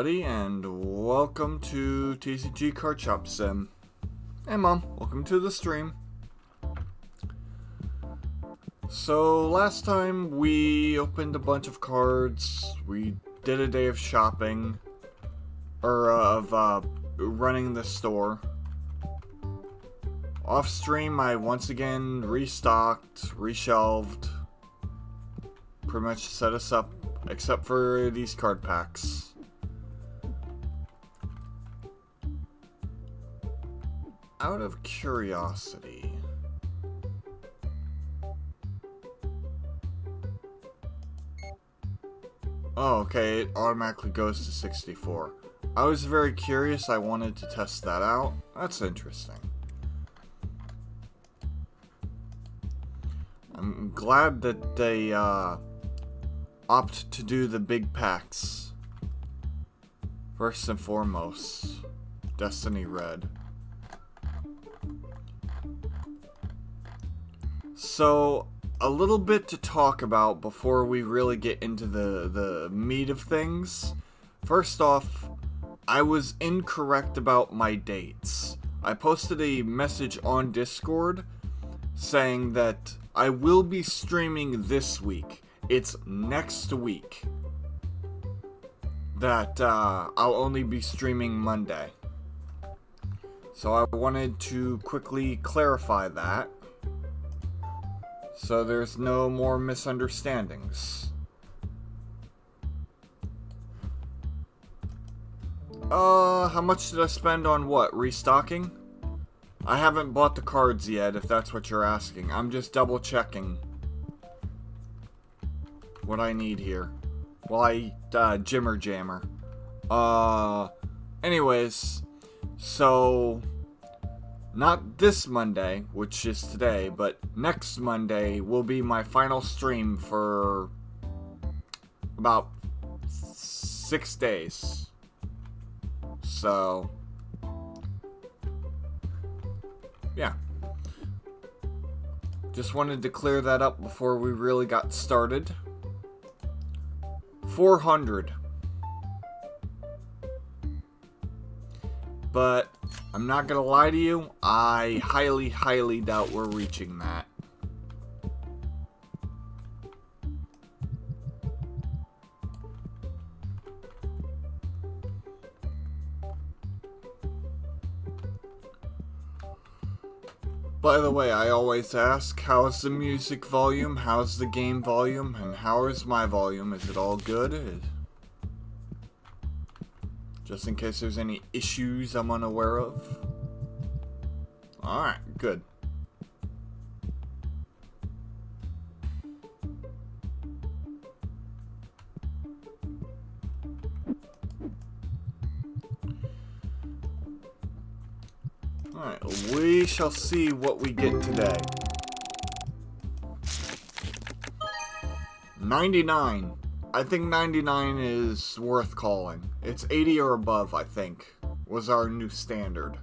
And welcome to TCG Cardshop Sim. Hey Mom, welcome to the stream. So last time we opened a bunch of cards, we did a day of shopping, or running the store. Off stream I once again restocked, reshelved, pretty much set us up, except for these card packs. Out of curiosity, oh, okay, it automatically goes to 64. I was very curious, I wanted to test that out. That's interesting. I'm glad that they opt to do the big packs. First and foremost, Destiny Red. So, a little bit to talk about before we really get into the meat of things. First off, I was incorrect about my dates. I posted a message on Discord saying that I will be streaming this week. It's next week that I'll only be streaming Monday. So I wanted to quickly clarify that, so there's no more misunderstandings. How much did I spend on what? Restocking? I haven't bought the cards yet, if that's what you're asking. I'm just double checking what I need here. Well, Jimmer Jammer. Anyways, so not this Monday, which is today, but next Monday will be my final stream for about 6 days. So, yeah. Just wanted to clear that up before we really got started. 400. But I'm not gonna lie to you, I highly doubt we're reaching that. By the way, I always ask, how's the music volume, how's the game volume, and how is my volume? Is it all good? Just in case there's any issues I'm unaware of. Alright, good. Alright, we shall see what we get today. 99. I think 99 is worth calling. It's 80 or above, I think, was our new standard.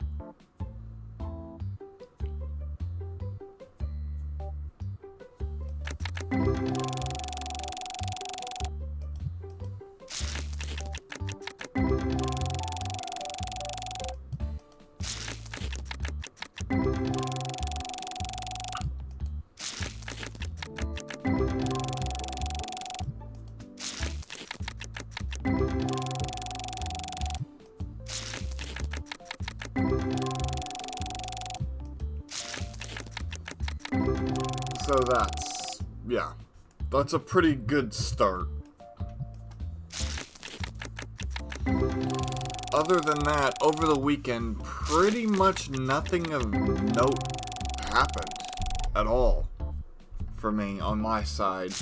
So that's a pretty good start. Other than that, over the weekend, pretty much nothing of note happened at all for me on my side.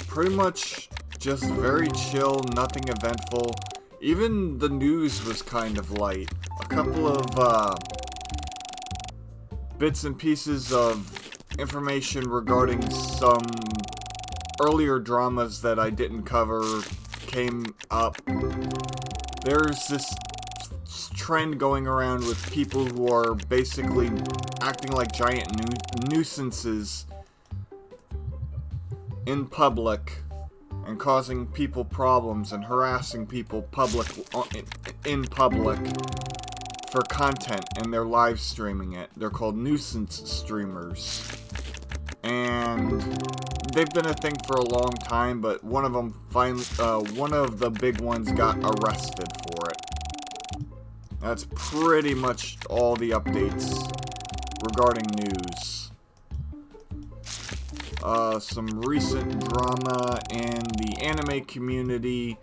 Pretty much just very chill, nothing eventful. Even the news was kind of light. A couple of bits and pieces of information regarding some earlier dramas that I didn't cover came up. There's this trend going around with people who are basically acting like giant nuisances in public and causing people problems and harassing people in public for content, and they're live streaming it. They're called nuisance streamers. And they've been a thing for a long time, but one of the big ones got arrested for it. That's pretty much all the updates regarding news. Some recent drama in the anime community.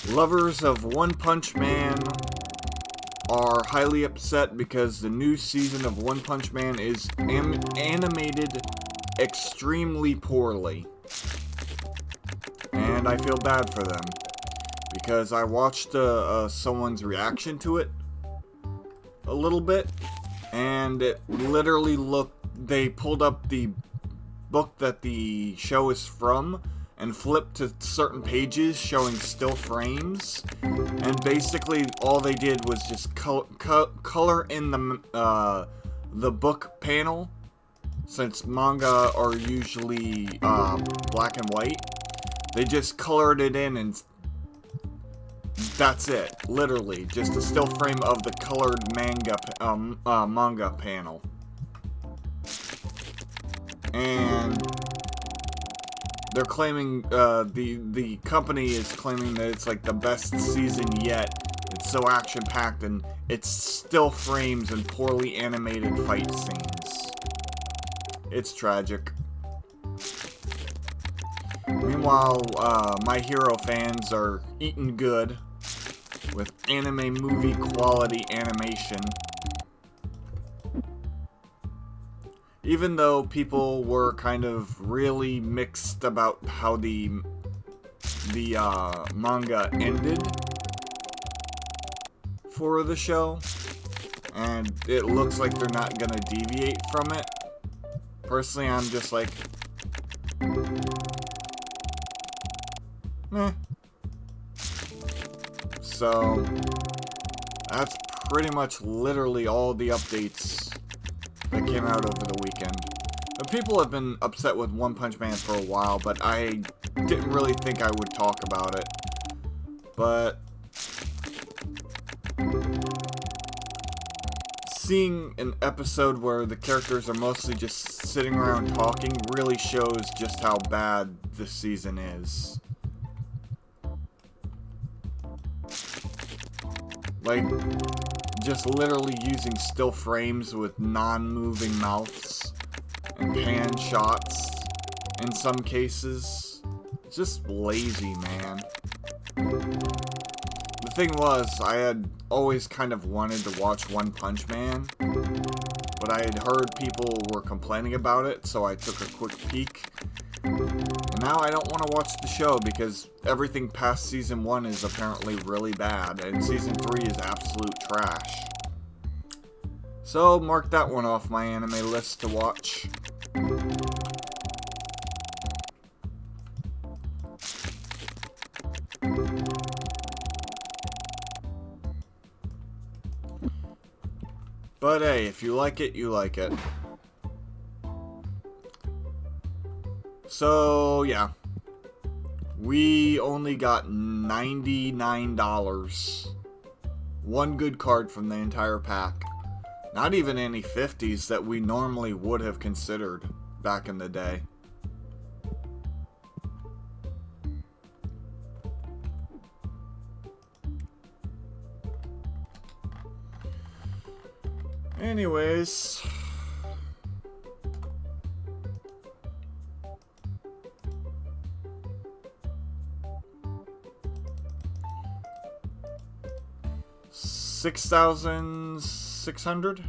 Lovers of One Punch Man are highly upset because the new season of One Punch Man is animated extremely poorly. And I feel bad for them, because I watched someone's reaction to it a little bit, and it literally they pulled up the book that the show is from and flipped to certain pages showing still frames, and basically all they did was just color in the book panel, since manga are usually black and white. They just colored it in, and that's it. Literally, just a still frame of the colored manga panel. And they're claiming, the company is claiming that it's like the best season yet. It's so action-packed, and it's still frames and poorly animated fight scenes. It's tragic. Meanwhile, My Hero fans are eating good with anime movie quality animation. Even though people were kind of really mixed about how the manga ended for the show, and it looks like they're not gonna deviate from it. Personally, I'm just like, meh. So, that's pretty much literally all the updates that came out over the weekend. The people have been upset with One Punch Man for a while, but I didn't really think I would talk about it. But seeing an episode where the characters are mostly just sitting around talking really shows just how bad this season is. Like, just literally using still frames with non-moving mouths and pan shots in some cases. It's just lazy, man. The thing was, I had always kind of wanted to watch One Punch Man, but I had heard people were complaining about it, so I took a quick peek. And now I don't want to watch the show because everything past Season 1 is apparently really bad, and Season 3 is absolute trash. So, mark that one off my anime list to watch. But hey, if you like it, you like it. So, yeah. We only got $99. One good card from the entire pack. Not even any 50s that we normally would have considered back in the day. Anyways, $6,600.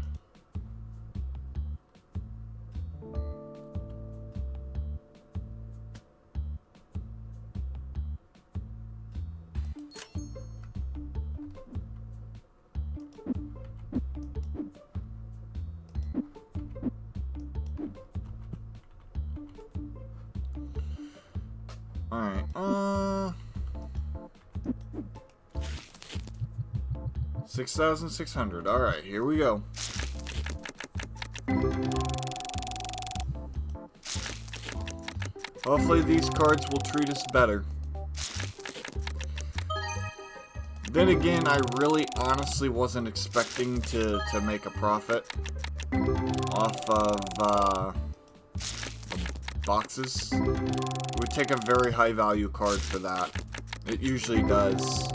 Alright, 6,600. Alright, here we go. Hopefully these cards will treat us better. Then again, I really honestly wasn't expecting to make a profit off of boxes. It would take a very high value card for that. It usually does.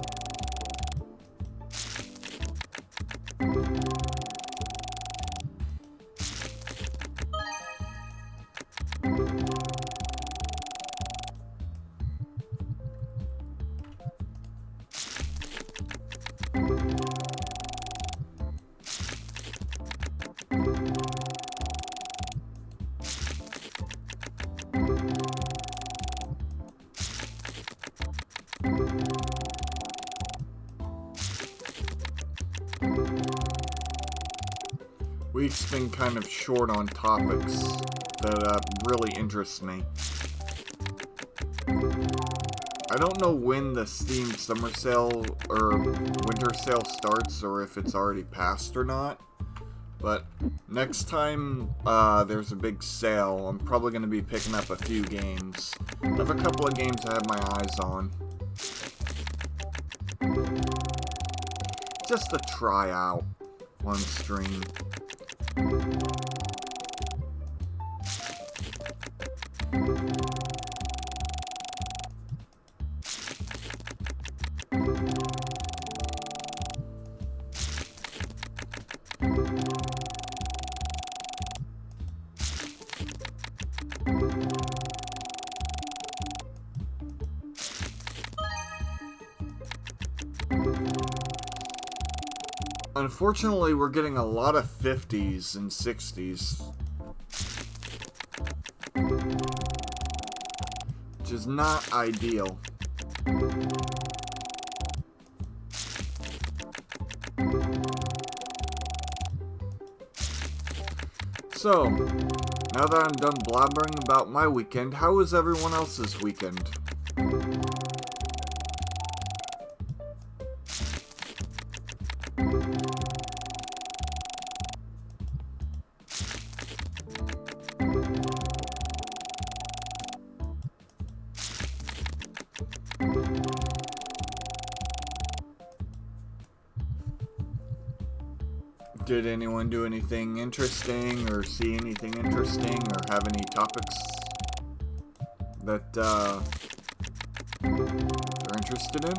Week's been kind of short on topics that really interest me. I don't know when the Steam Summer Sale or Winter Sale starts, or if it's already passed or not. But next time there's a big sale, I'm probably going to be picking up a few games. I have a couple of games I have my eyes on. Just to try out on stream. Unfortunately, we're getting a lot of 50s and 60s. Which is not ideal. So, now that I'm done blabbering about my weekend, how was everyone else's weekend? Did anyone do anything interesting, or see anything interesting, or have any topics that they're interested in?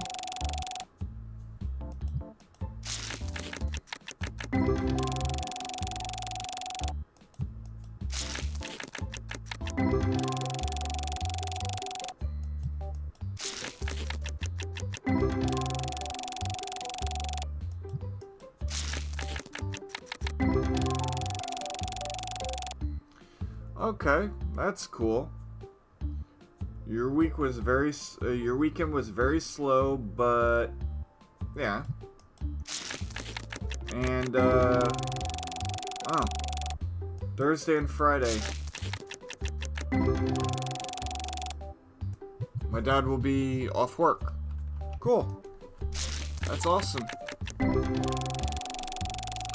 Okay, that's cool. Your weekend was very slow, but yeah. And Thursday and Friday, my dad will be off work. Cool. That's awesome.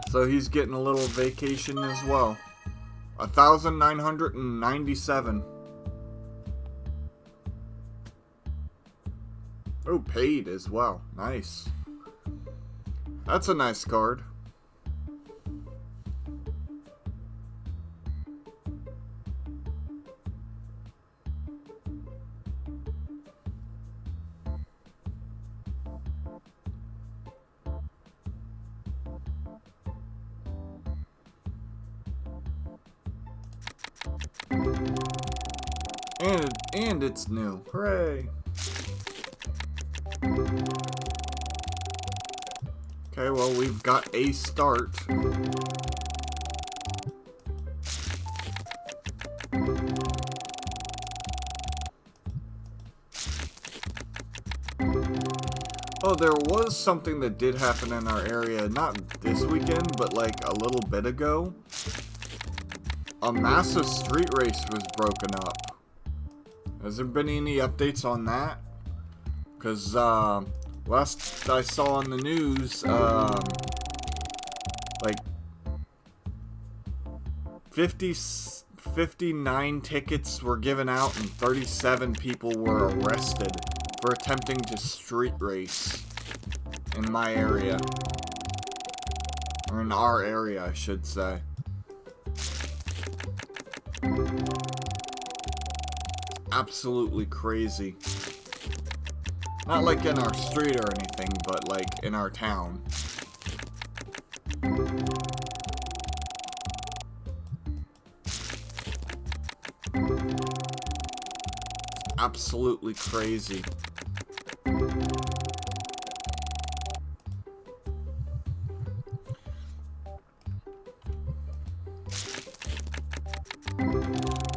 So he's getting a little vacation as well. 1,997. Oh, paid as well. Nice. That's a nice card. And it's new. Hooray! Okay, well, we've got a start. Oh, there was something that did happen in our area, not this weekend, but like a little bit ago. A massive street race was broken up. Has there been any updates on that? Because, last I saw on the news, like, 50 59 tickets were given out and 37 people were arrested for attempting to street race in my area. Or in our area, I should say. Absolutely crazy. Not like in our street or anything, but like in our town. Absolutely crazy.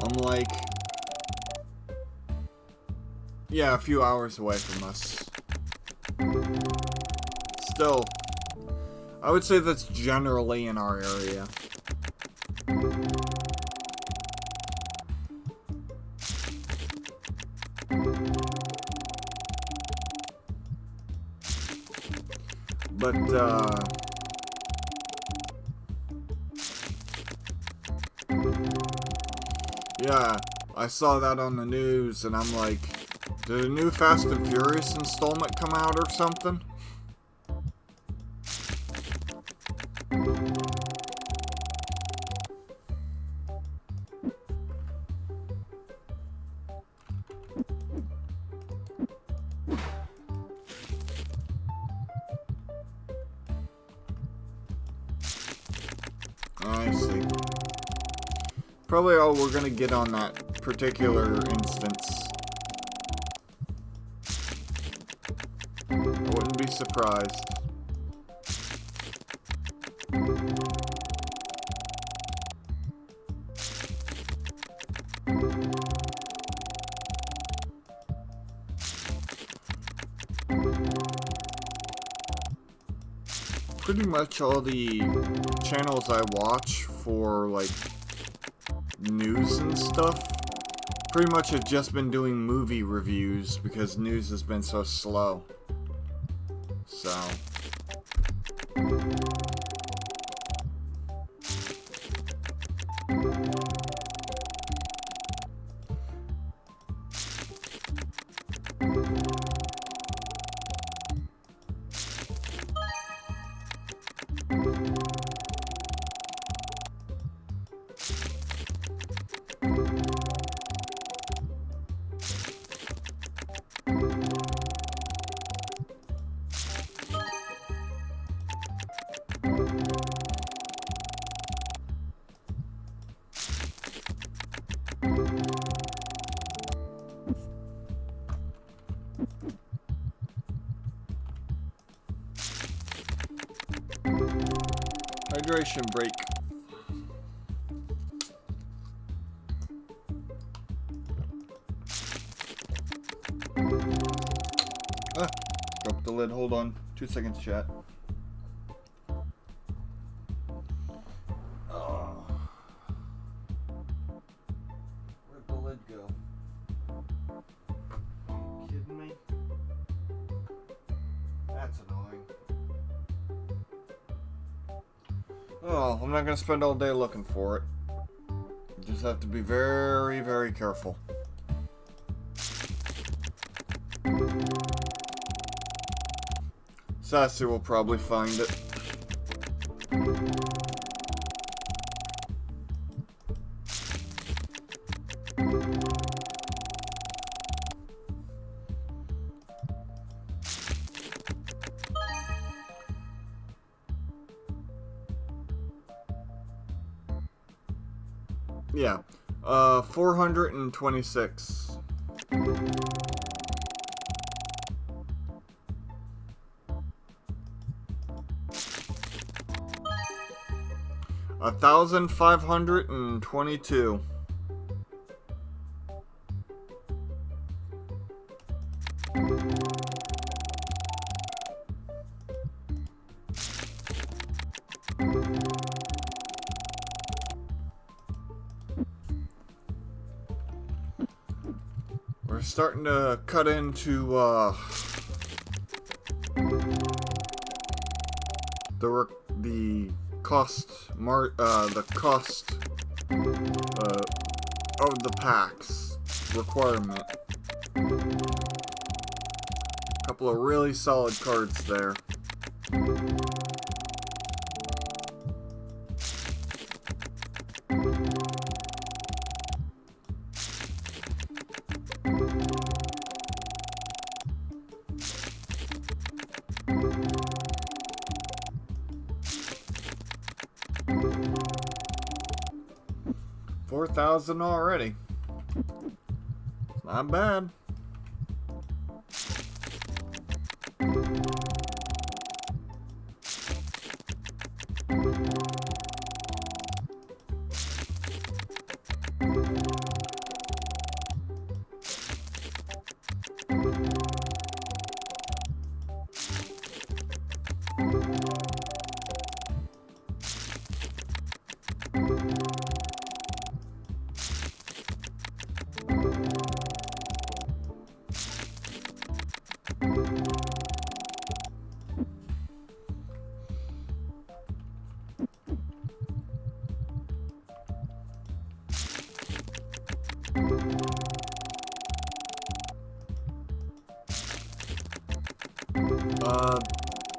I'm like, yeah, a few hours away from us. Still, I would say that's generally in our area. But, yeah, I saw that on the news, and I'm like, did a new Fast and Furious installment come out or something? I see. Probably all we're gonna get on that particular instance. I wouldn't be surprised. Pretty much all the channels I watch for, like, news and stuff, pretty much have just been doing movie reviews because news has been so slow. So. Hydration break. Drop the lid. Hold on. 2 seconds, chat. Where'd the lid go? Kidding me? That's annoying. Oh, I'm not gonna spend all day looking for it. You just have to be very, very careful. Sassy will probably find it. Yeah, 426. $1,522. We're starting to cut into the cost Oh, the packs. Requirement. Couple of really solid cards there. $4,000 already. Not bad.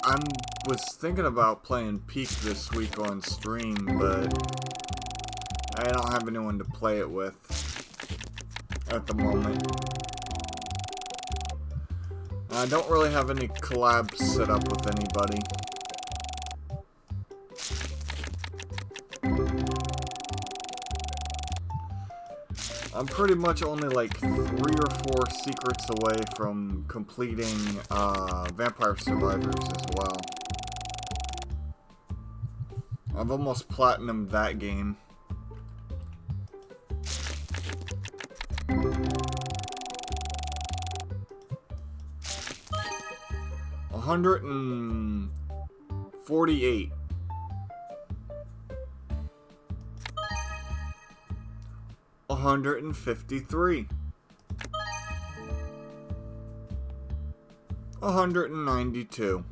I was thinking about playing Peak this week on stream, but I don't have anyone to play it with at the moment. I don't really have any collabs set up with anybody. I'm pretty much only like 3 or 4 secrets away from completing Vampire Survivors as well. I've almost platinumed that game. $148. $153. $192.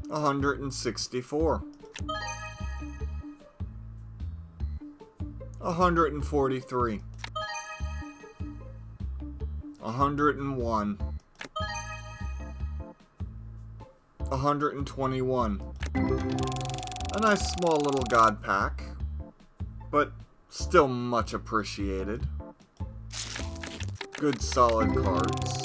$164. $143. $101. $121. A nice small little god pack, but still much appreciated. Good solid cards.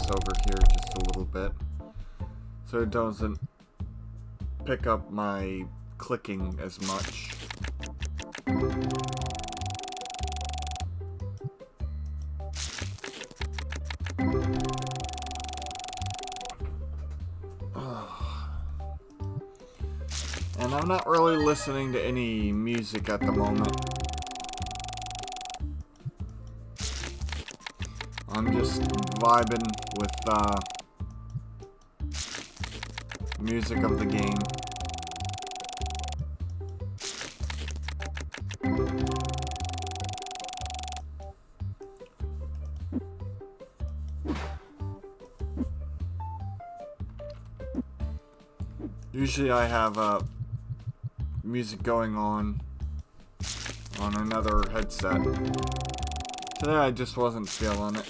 Over here just a little bit so it doesn't pick up my clicking as much. And I'm not really listening to any music at the moment. I'm just vibing with music of the game. Usually I have music going on another headset. Today I just wasn't feeling it.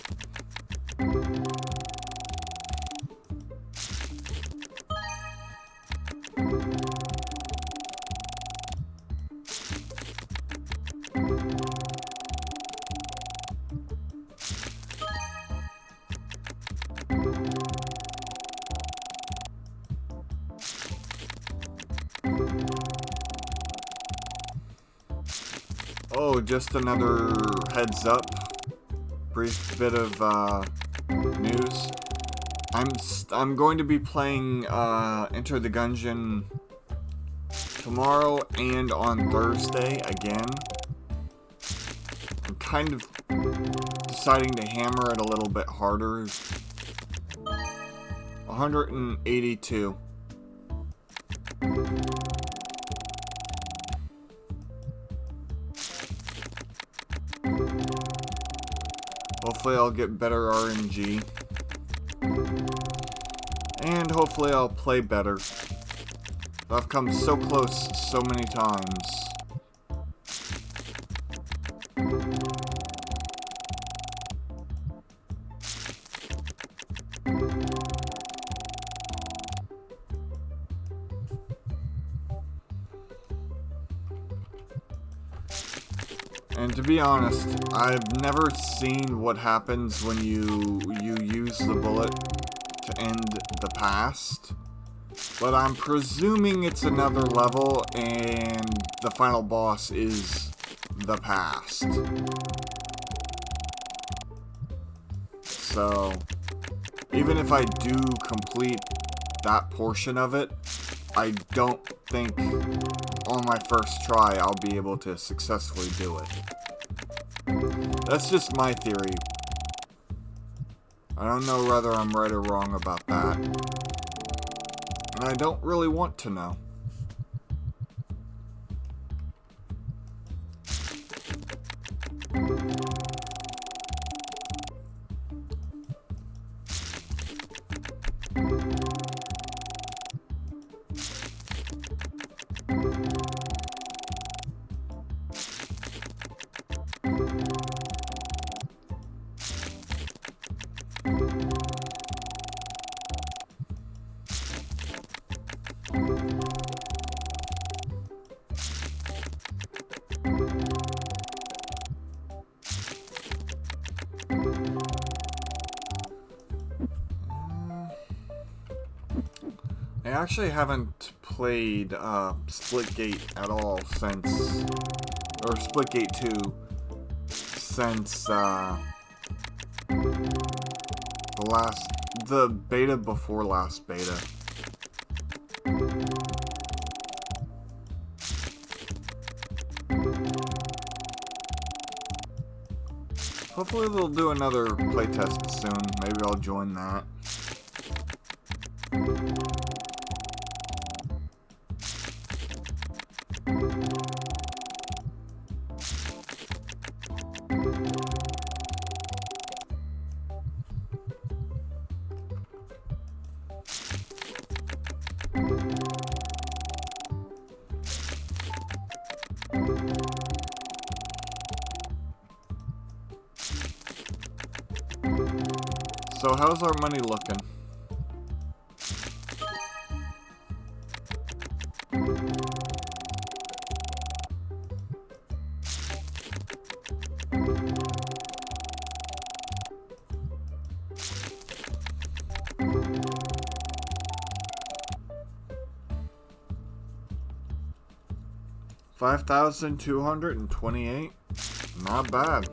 Oh, just another heads up brief bit of news. I'm going to be playing Enter the Gungeon tomorrow and on Thursday again. I'm kind of deciding to hammer it a little bit harder. 182. Hopefully I'll get better RNG. And hopefully I'll play better. I've come so close so many times. And to be honest, I've never seen what happens when you use the bullet to end the past. But I'm presuming it's another level and the final boss is the past. So, even if I do complete that portion of it, I don't think on my first try I'll be able to successfully do it. That's just my theory. I don't know whether I'm right or wrong about that. And I don't really want to know. I actually haven't played Splitgate at all since, or Splitgate 2, since the beta before last beta. Hopefully they'll do another playtest soon. Maybe I'll join that. So how's our money looking? $5,228? Not bad.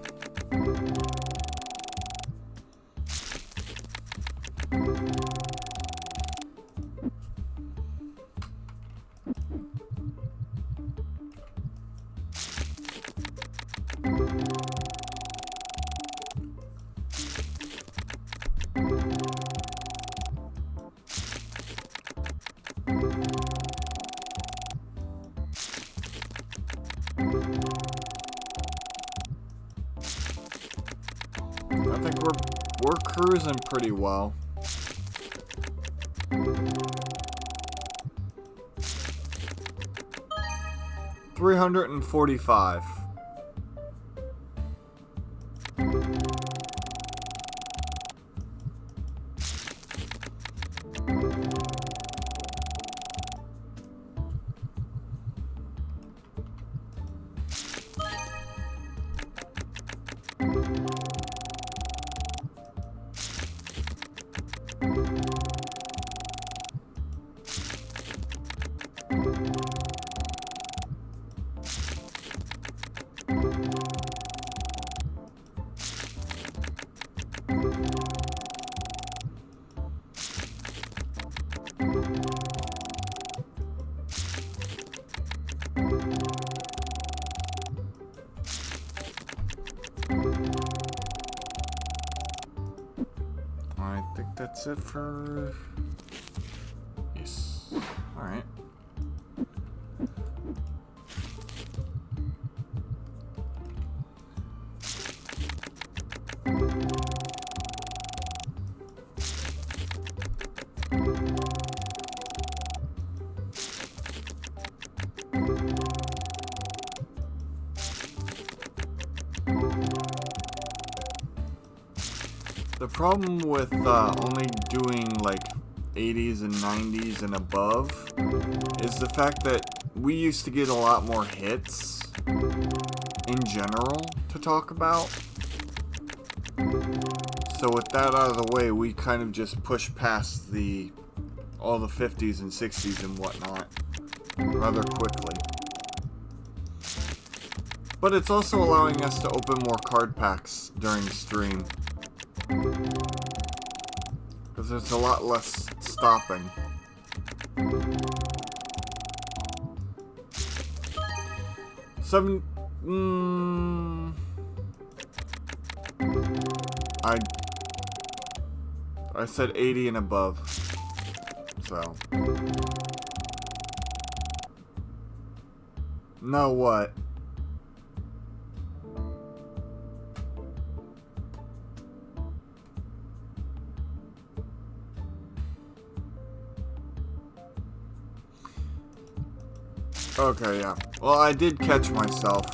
I think we're cruising pretty well. $345. think that's it for... Yes. Alright. The problem with only doing like 80s and 90s and above is the fact that we used to get a lot more hits in general to talk about. So with that out of the way, we kind of just push past all the 50s and 60s and whatnot rather quickly. But it's also allowing us to open more card packs during the stream. Because there's a lot less stopping. I said 80 and above. So. No, what? Okay, yeah. Well, I did catch myself.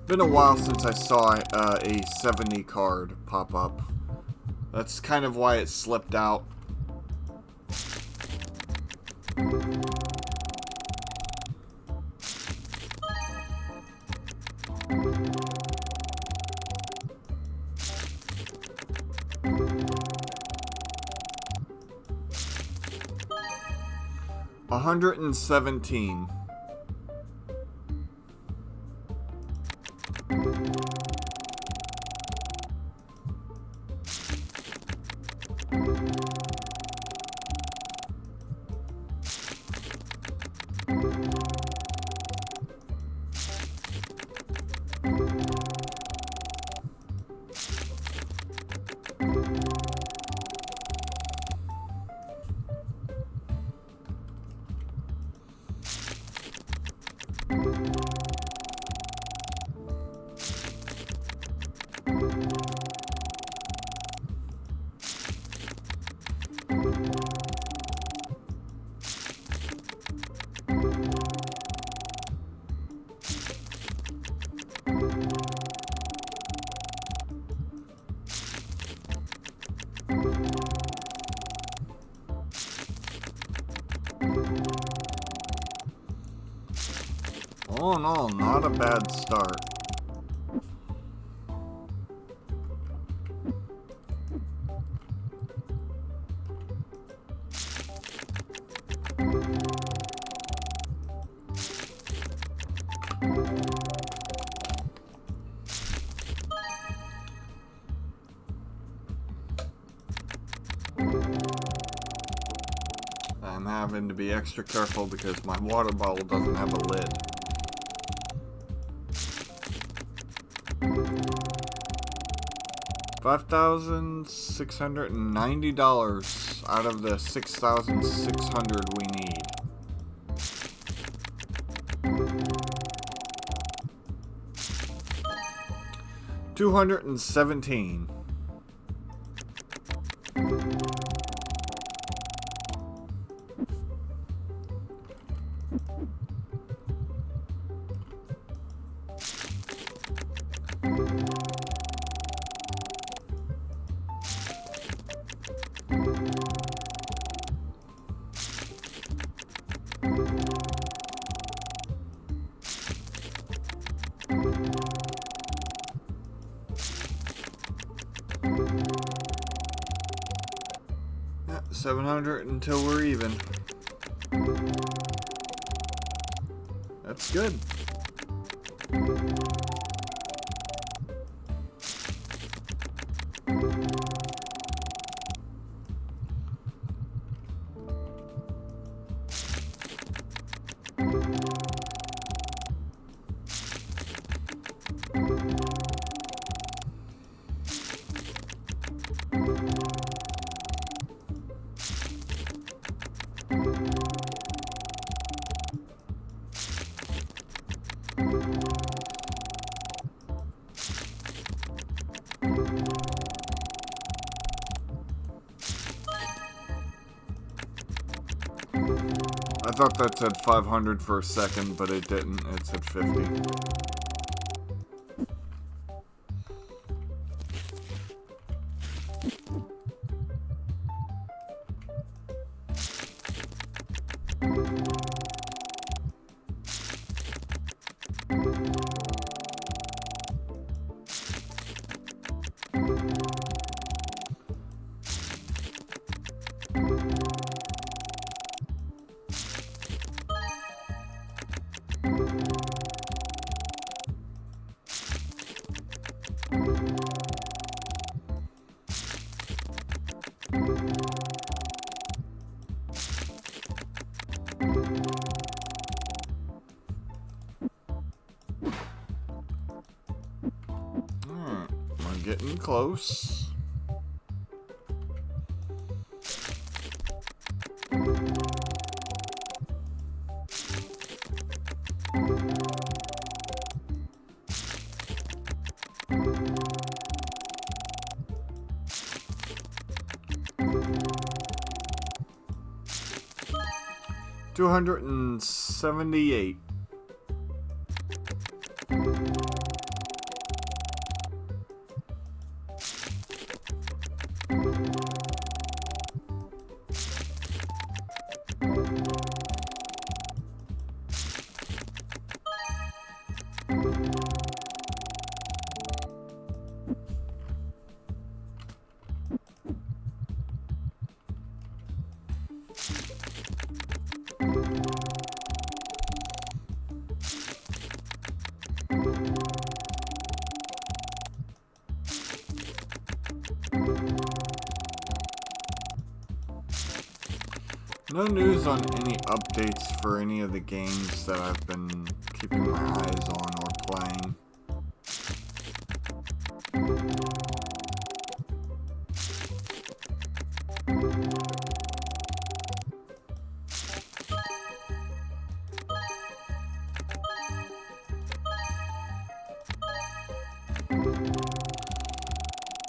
Been a while since I saw a 70 card pop up. That's kind of why it slipped out. $117. All in all, not a bad start. I'm having to be extra careful because my water bottle doesn't have a lid. $5,690 out of the 6,600 we need. $217. Yeah, 700 until we're even. That's good. I thought that said 500 for a second, but it didn't. It said 50. We're getting close. $278. No news on any updates for any of the games that I've been keeping my eyes on or playing.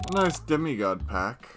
A nice demigod pack.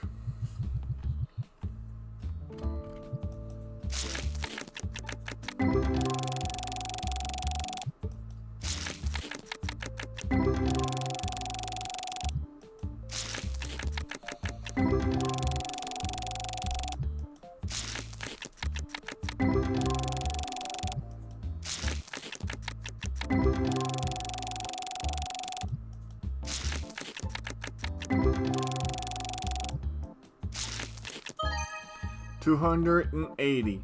$280.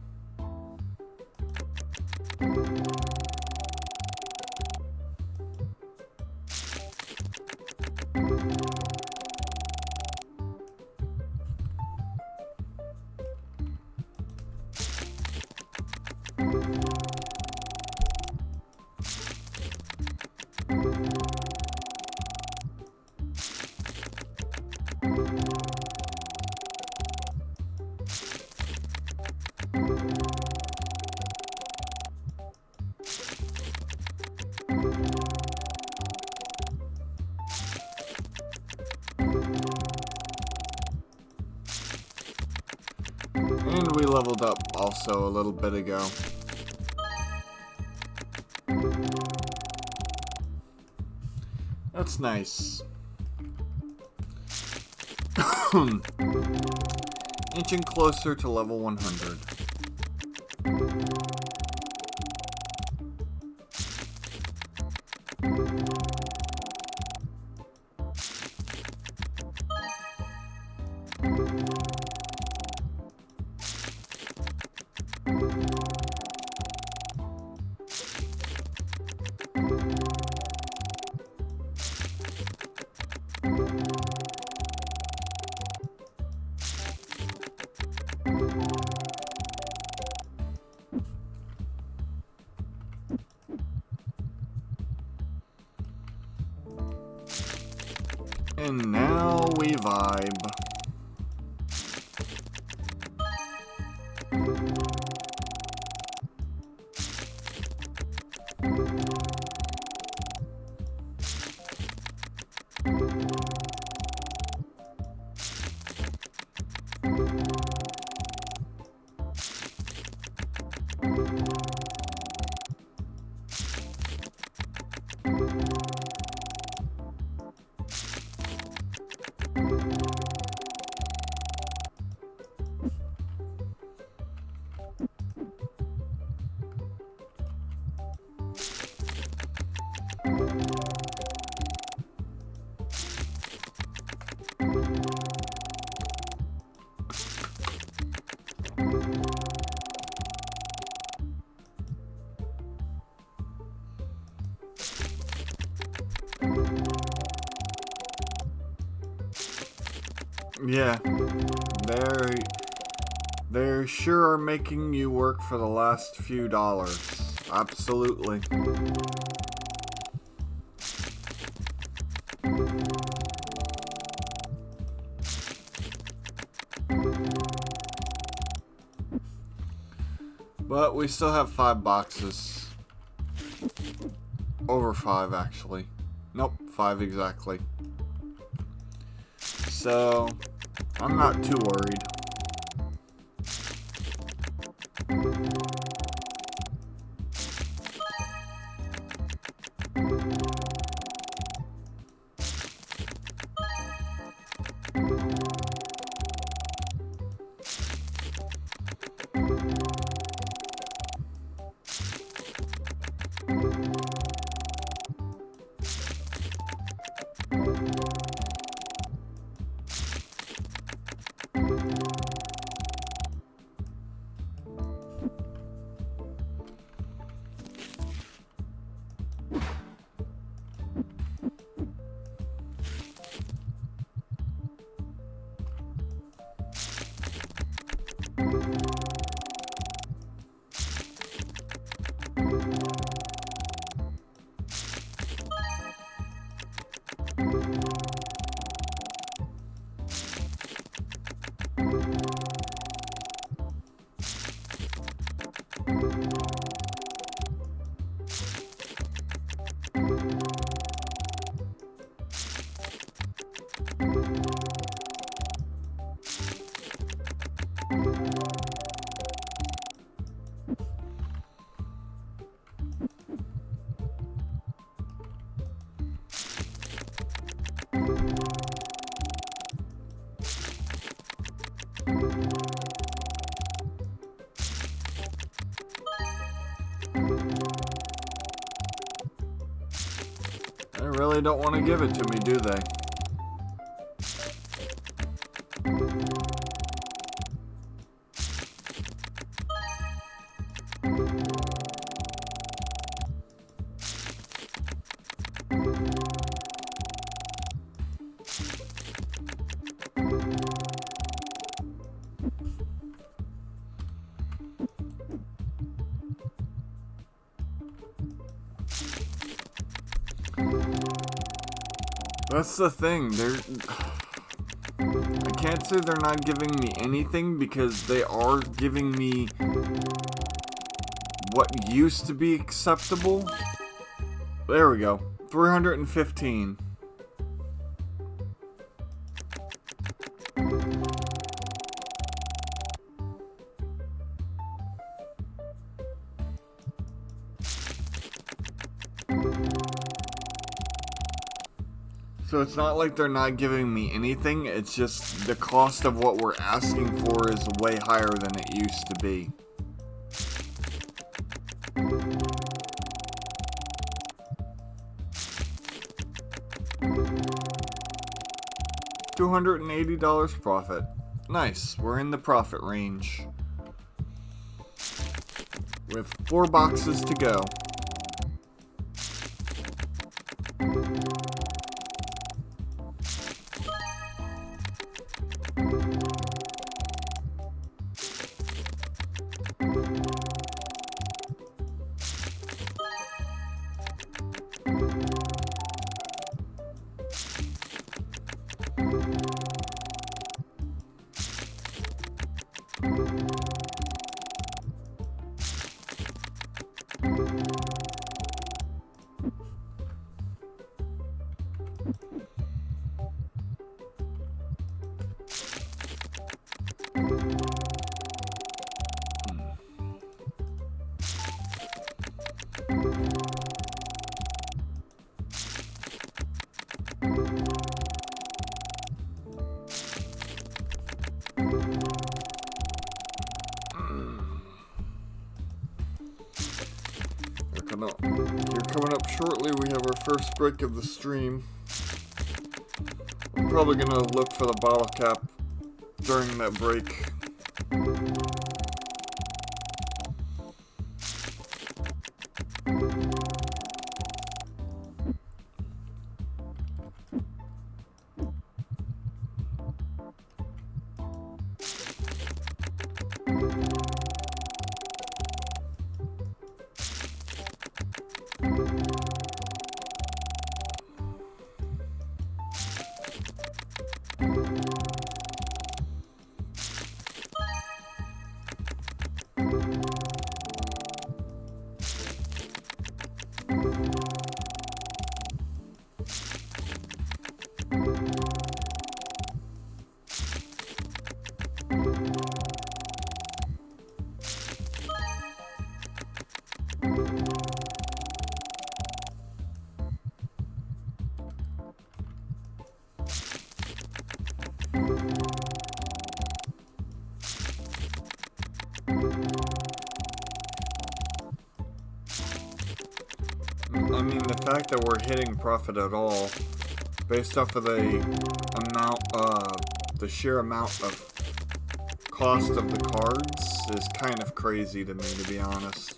And we leveled up also a little bit ago. That's nice. Inching closer to level 100. And now we vibe. Yeah, they they sure are making you work for the last few dollars. Absolutely. But we still have 5 boxes. Over 5, actually. Nope, 5 exactly. So, I'm not too worried. They really don't want to give it to me, do they? That's the thing, I can't say they're not giving me anything because they are giving me what used to be acceptable. There we go. 315. So it's not like they're not giving me anything, it's just the cost of what we're asking for is way higher than it used to be. $280 profit. Nice, we're in the profit range. With 4 boxes to go. Here coming up shortly, we have our first break of the stream. I'm probably gonna look for the bottle cap during that break. I mean, the fact that we're hitting profit at all, based off of the sheer amount of cost of the cards, is kind of crazy to me, to be honest.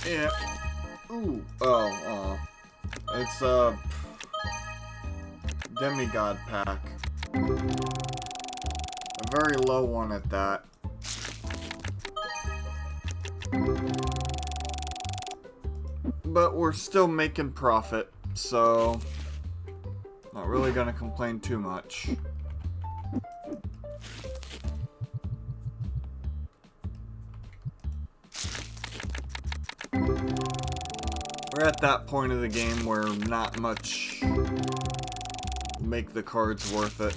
Yeah. Ooh. Oh. It's a demigod pack. A very low one at that. But we're still making profit, so not really gonna complain too much. We're at that point of the game where not much make the cards worth it.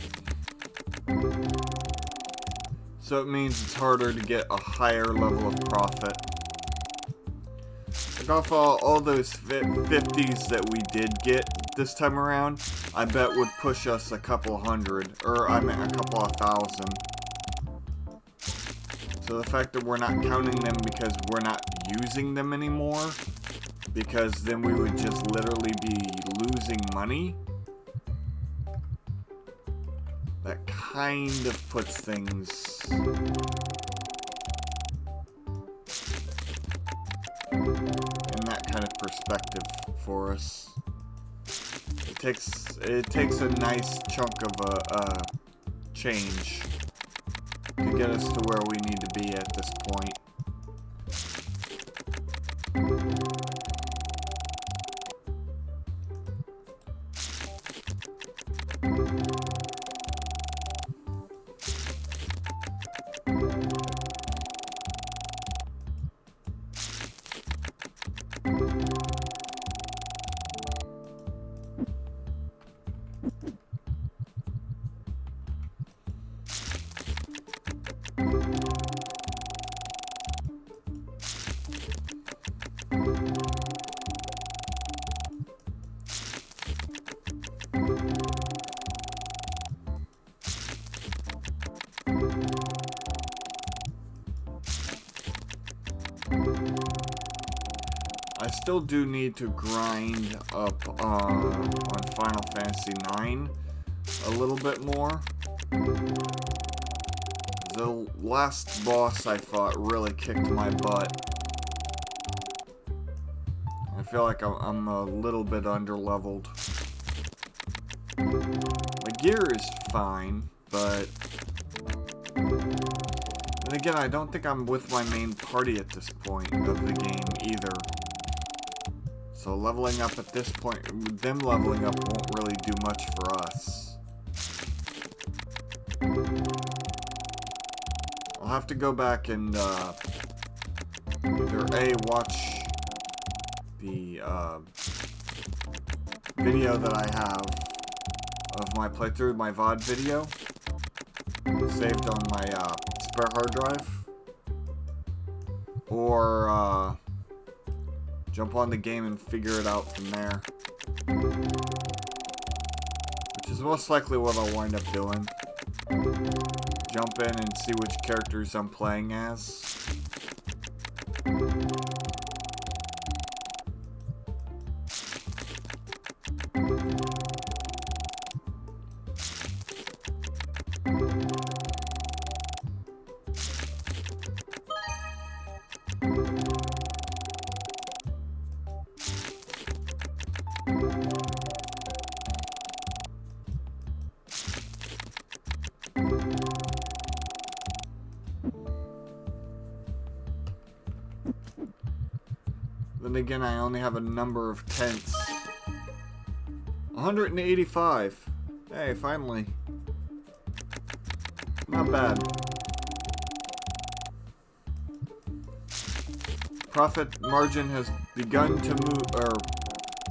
So it means it's harder to get a higher level of profit. Like off all those 50s that we did get this time around, I bet would push us a couple hundred, or I mean a couple of thousand. So the fact that we're not counting them because we're not using them anymore, because then we would just literally be losing money, that kind of puts things in that kind of perspective for us. It takes a nice chunk of a change to get us to where we need to be at this point. I still do need to grind up on Final Fantasy IX a little bit more. The last boss I fought really kicked my butt. I feel like I'm a little bit underleveled. My gear is fine, but then again, I don't think I'm with my main party at this point of the game either. So leveling up at this point, them leveling up won't really do much for us. I'll have to go back and either A, watch the video that I have of my playthrough, my VOD video, saved on my spare hard drive, or jump on the game and figure it out from there. Which is most likely what I'll wind up doing. Jump in and see which characters I'm playing as. Then again, I only have a number of tents. 185. Hey, finally. Not bad. Profit margin has begun to move, or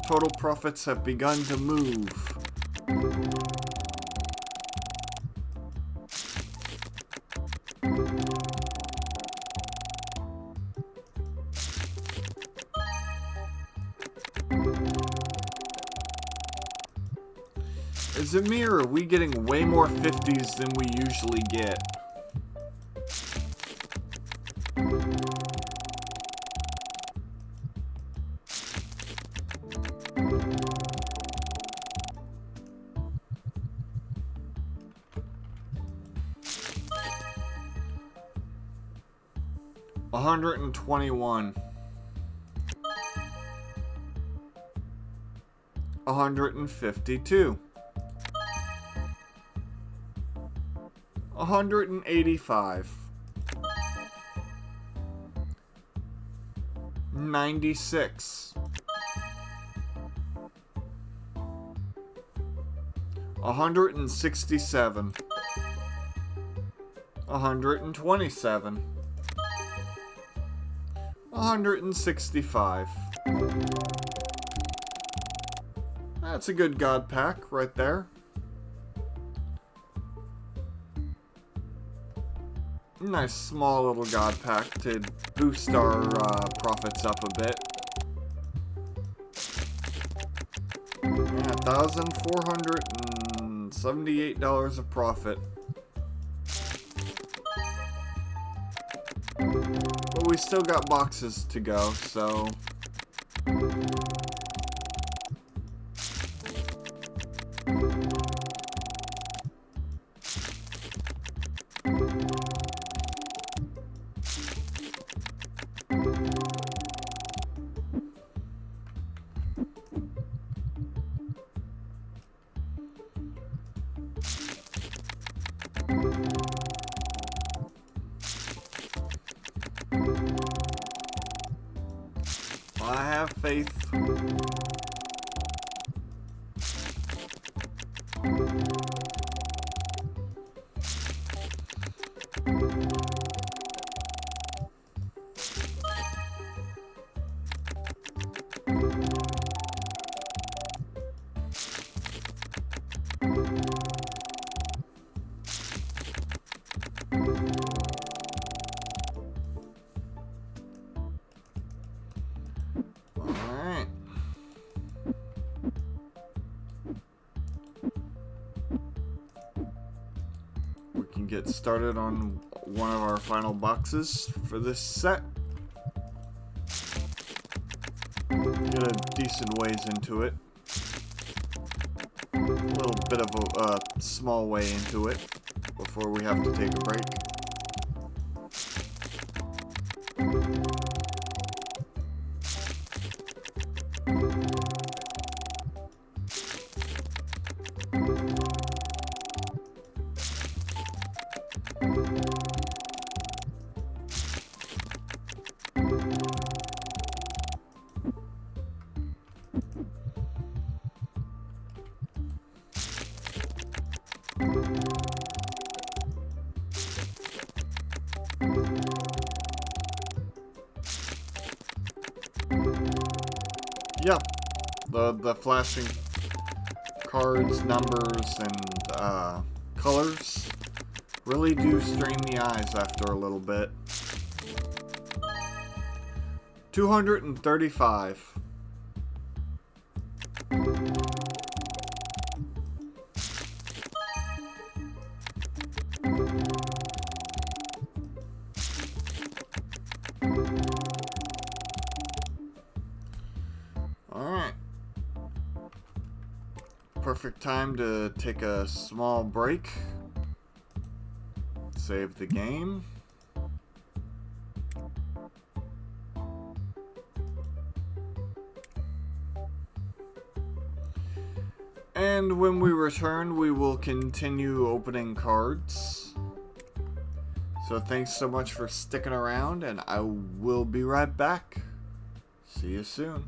total profits have begun to move. Is it me, or are we getting way more 50s than we usually get? $121. $152. $185. 96. 167. 127. 165. That's a good god pack right there. Nice small little god pack to boost our profits up a bit. Yeah, $1,478 of profit. But we still got boxes to go, so... I have faith. Get started on one of our final boxes for this set. Get a decent ways into it. A little bit of a small way into it before we have to take a break. Yeah, the flashing cards, numbers, and colors really do strain the eyes after a little bit. 235. perfect time to take a small break. Save the game. And when we return, we will continue opening cards. So thanks so much for sticking around, and I will be right back. See you soon.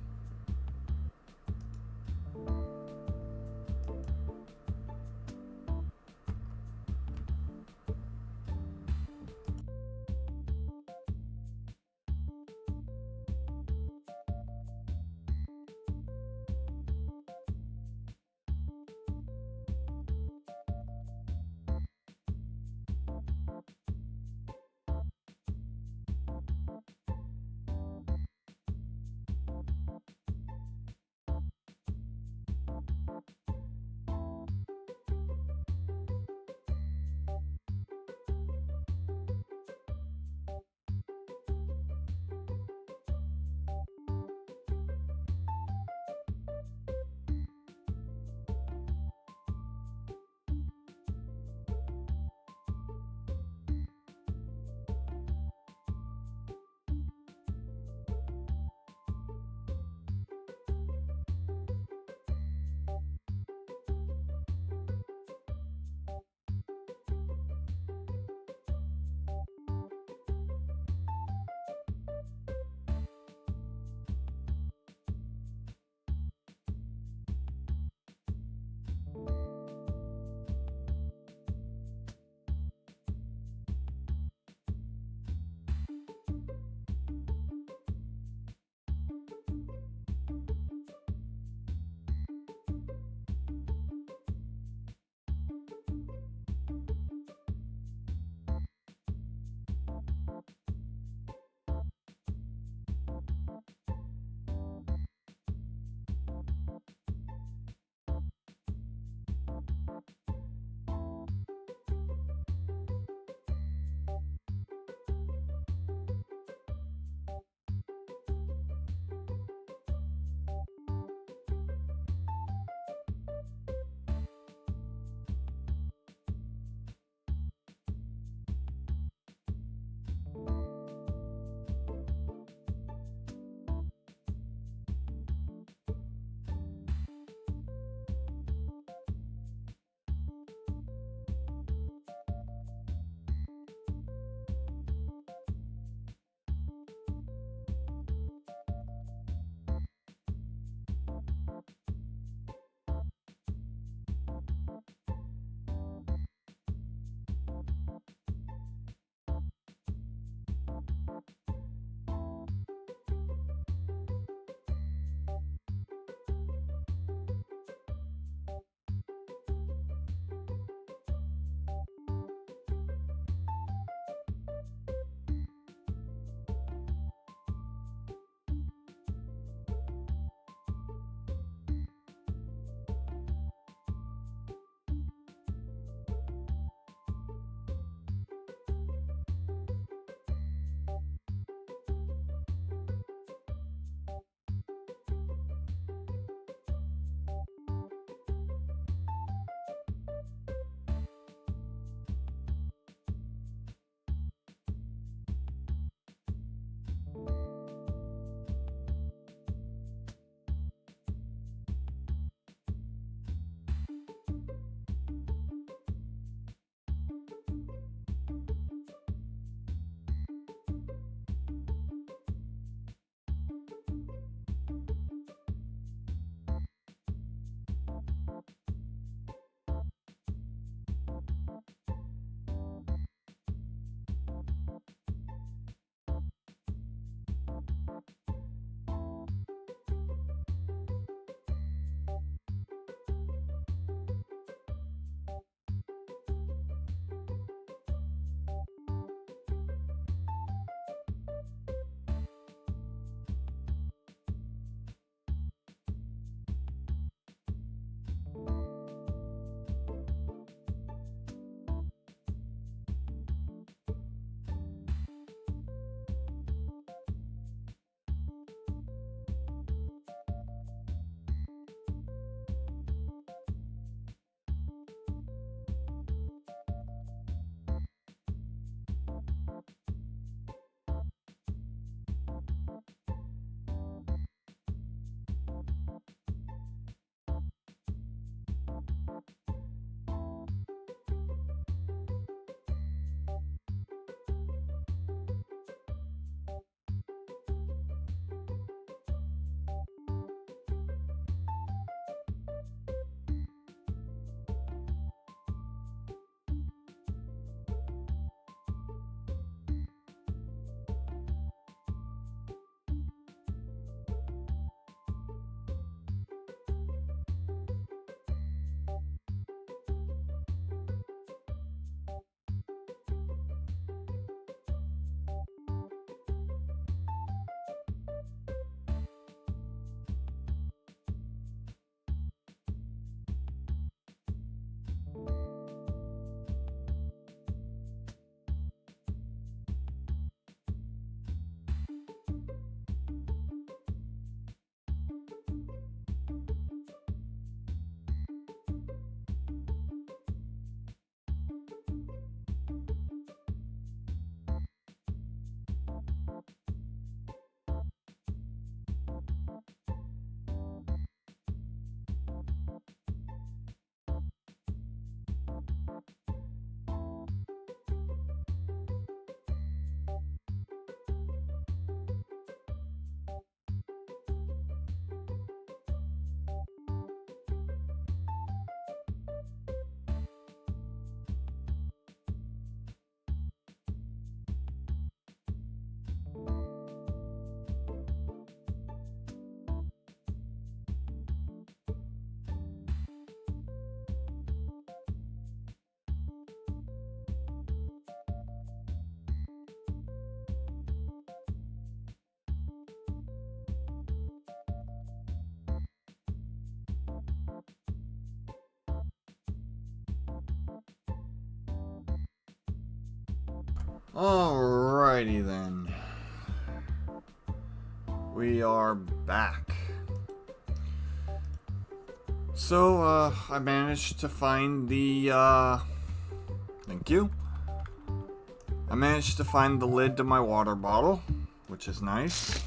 Alrighty then. We are back. So, I managed to find the, thank you. I managed to find the lid to my water bottle, which is nice.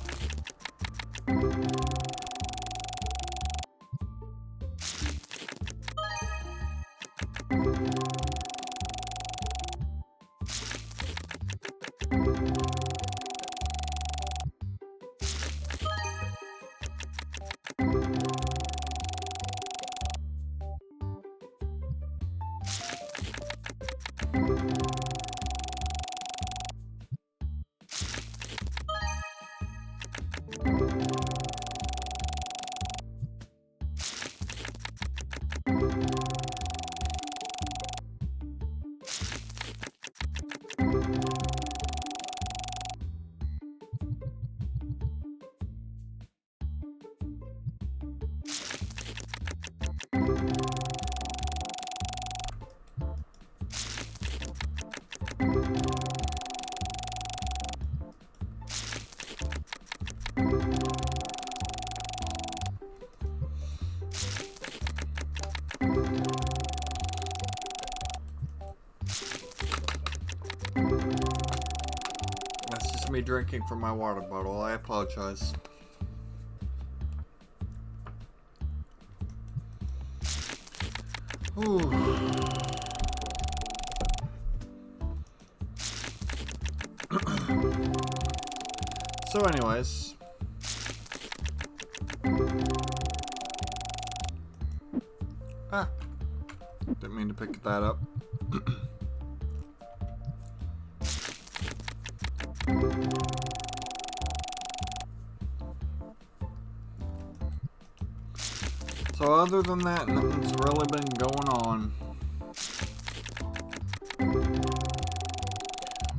That's just me drinking from my water bottle. I apologize. Ooh. So anyways, didn't mean to pick that up. So other than that, nothing's really been going on.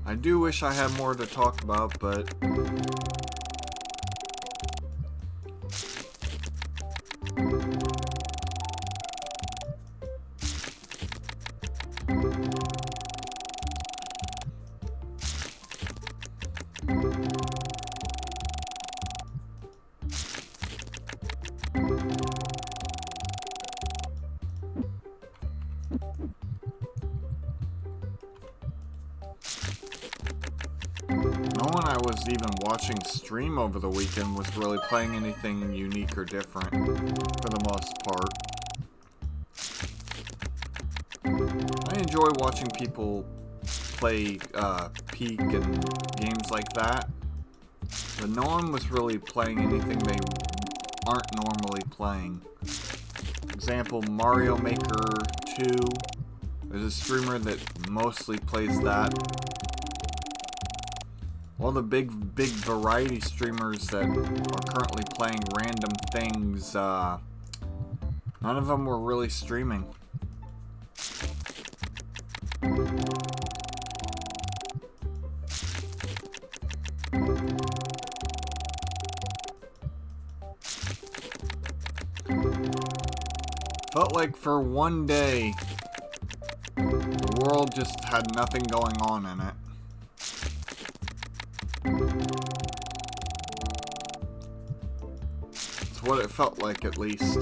I do wish I had more to talk about, but no one I was even watching stream over the weekend was really playing anything unique or different, for the most part. I enjoy watching people play Peak and games like that, but no one was really playing anything they aren't normally playing. Example, Mario Maker 2. There's a streamer that mostly plays that. All the big variety streamers that are currently playing random things, none of them were really streaming. Felt like for one day, the world just had nothing going on in it. It's what it felt like, at least.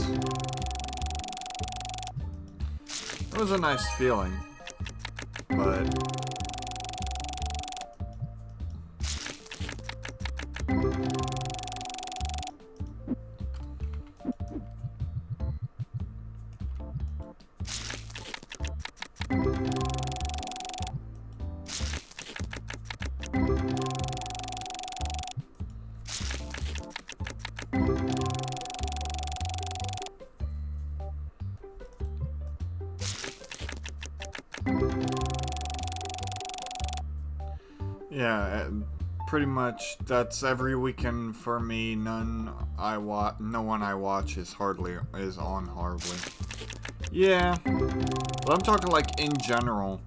It was a nice feeling, but yeah, pretty much that's every weekend for me. No one I watch is on hardly. Yeah, but I'm talking like in general.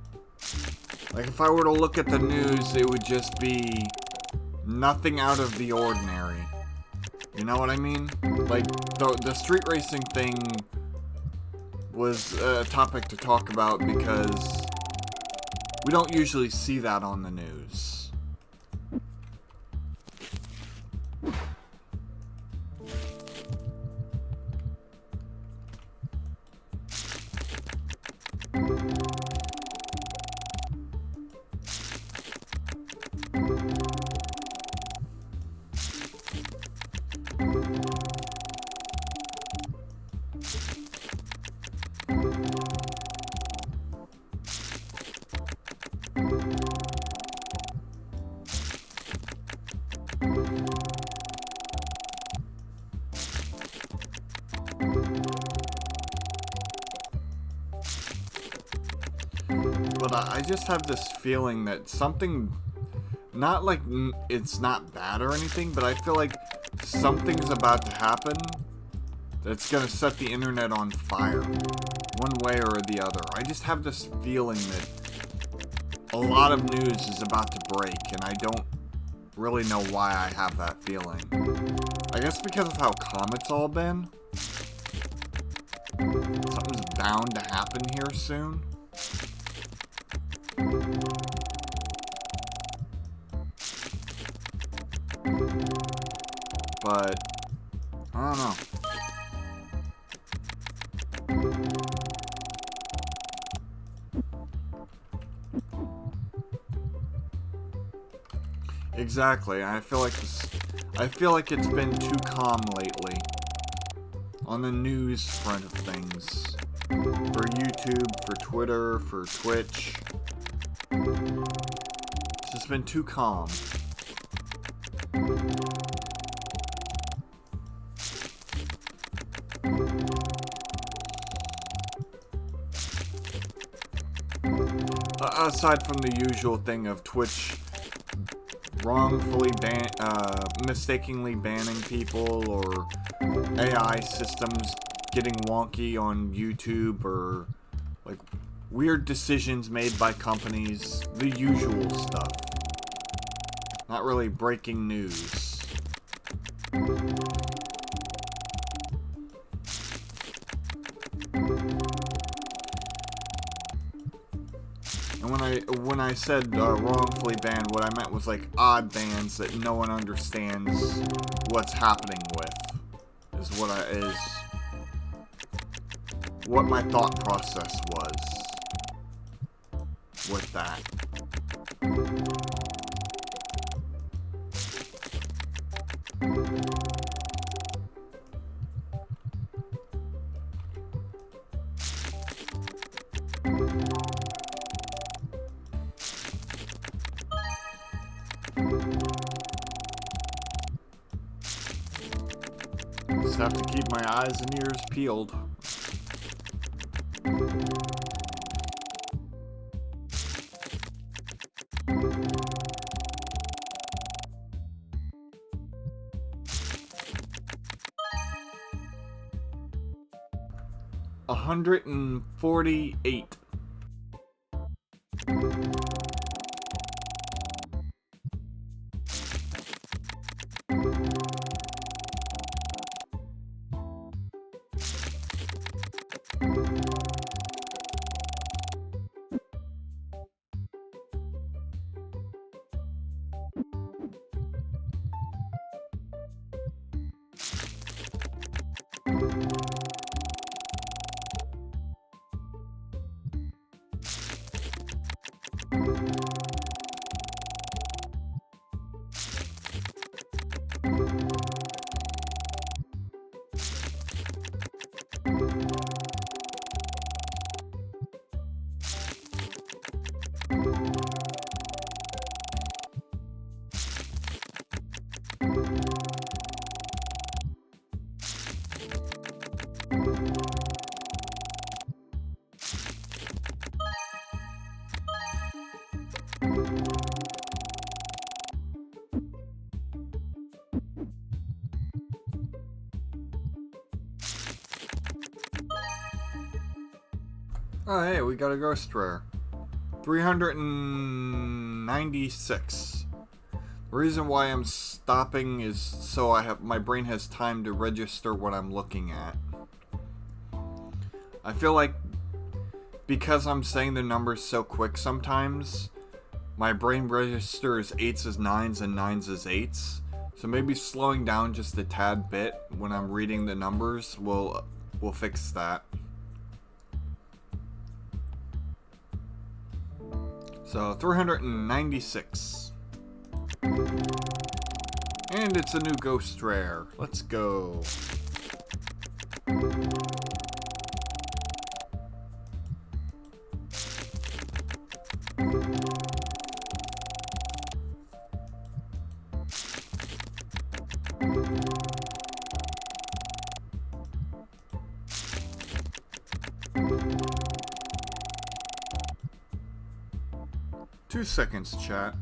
Like if I were to look at the news, it would just be nothing out of the ordinary. You know what I mean? Like the street racing thing was a topic to talk about because We don't usually see that on the news. But I just have this feeling that something, not like it's not bad or anything, but I feel like something's about to happen that's gonna set the internet on fire, one way or the other. I just have this feeling that a lot of news is about to break, and I don't really know why I have that feeling. I guess because of how calm it's all been. Something's bound to happen here soon. But I don't know. Exactly. I feel like it's been too calm lately on the news front of things. For YouTube, for Twitter, for Twitch. It's just been too calm. Aside from the usual thing of Twitch wrongfully mistakenly banning people, or AI systems getting wonky on YouTube, or like weird decisions made by companies, the usual stuff. Not really breaking news. And when I said wrongfully banned, what I meant was like odd bans that no one understands what's happening with. Is what my thought process was with that. Just have to keep my eyes and ears peeled. $148. Oh, hey, we got a ghost rare. 396. The reason why I'm stopping is so my brain has time to register what I'm looking at. I feel like because I'm saying the numbers so quick sometimes, my brain registers 8s as 9s and 9s as 8s. So maybe slowing down just a tad bit when I'm reading the numbers will fix that. So 396. And it's a new ghost rare. Let's go. Two seconds, chat.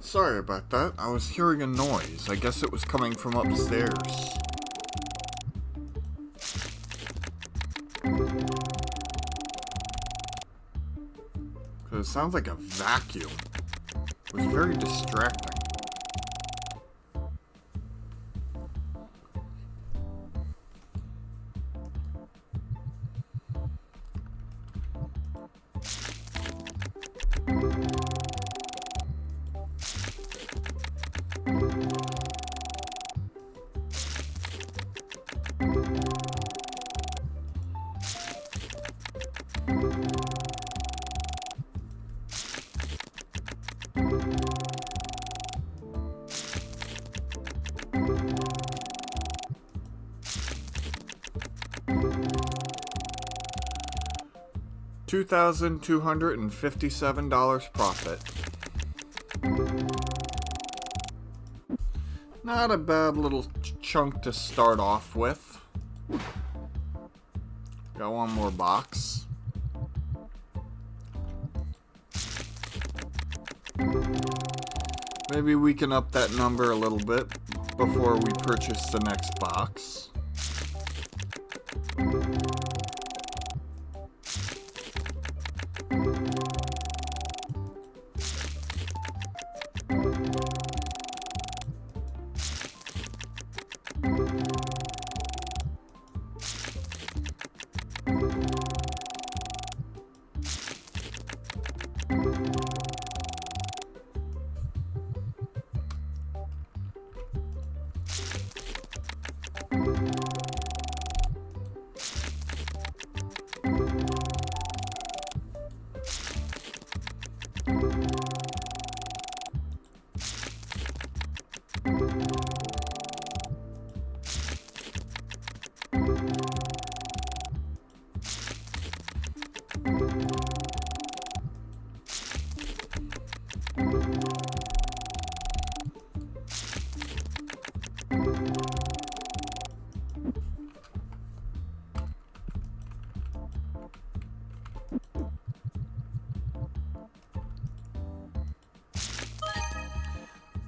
Sorry about that. I was hearing a noise. I guess it was coming from upstairs. Because it sounds like a vacuum. It was very distracting. $2,257 profit. Not a bad little chunk to start off with. Got one more box. Maybe we can up that number a little bit before we purchase the next box.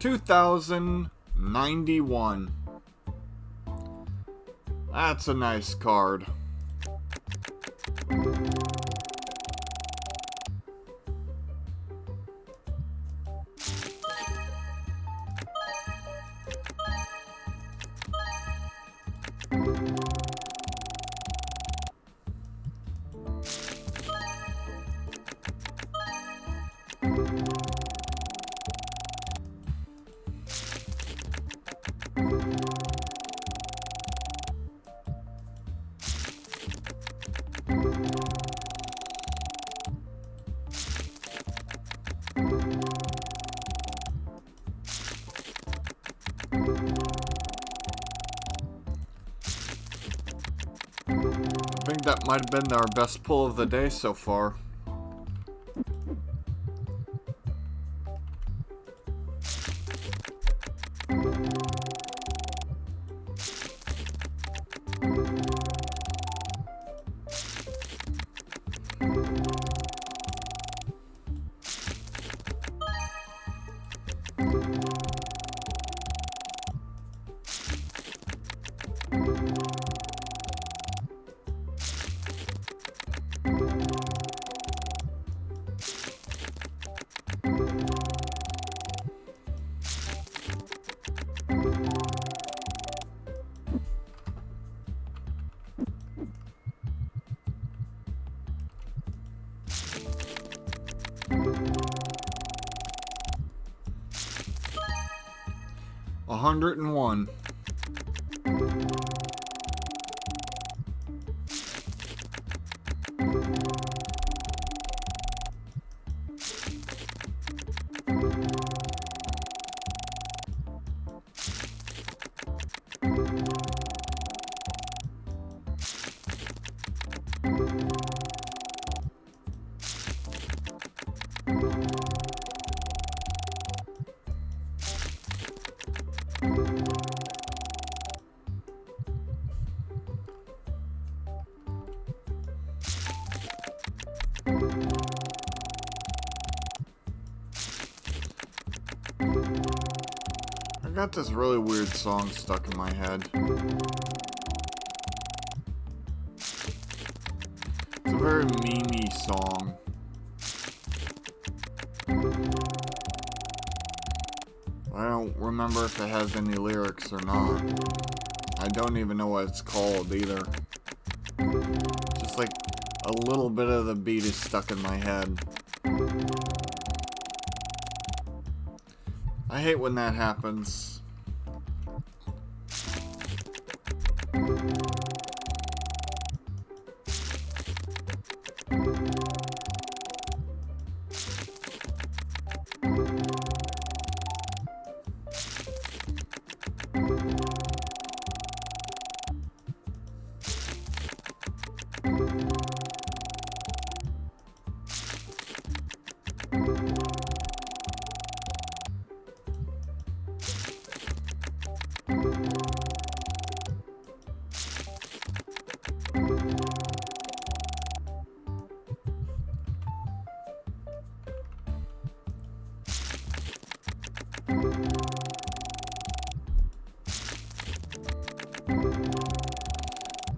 $2,091. That's a nice card. I think that might have been our best pull of the day so far. $101. I got this really weird song stuck in my head. It's a very meme-y song. I don't remember if it has any lyrics or not. I don't even know what it's called either. Just like a little bit of the beat is stuck in my head. I hate when that happens.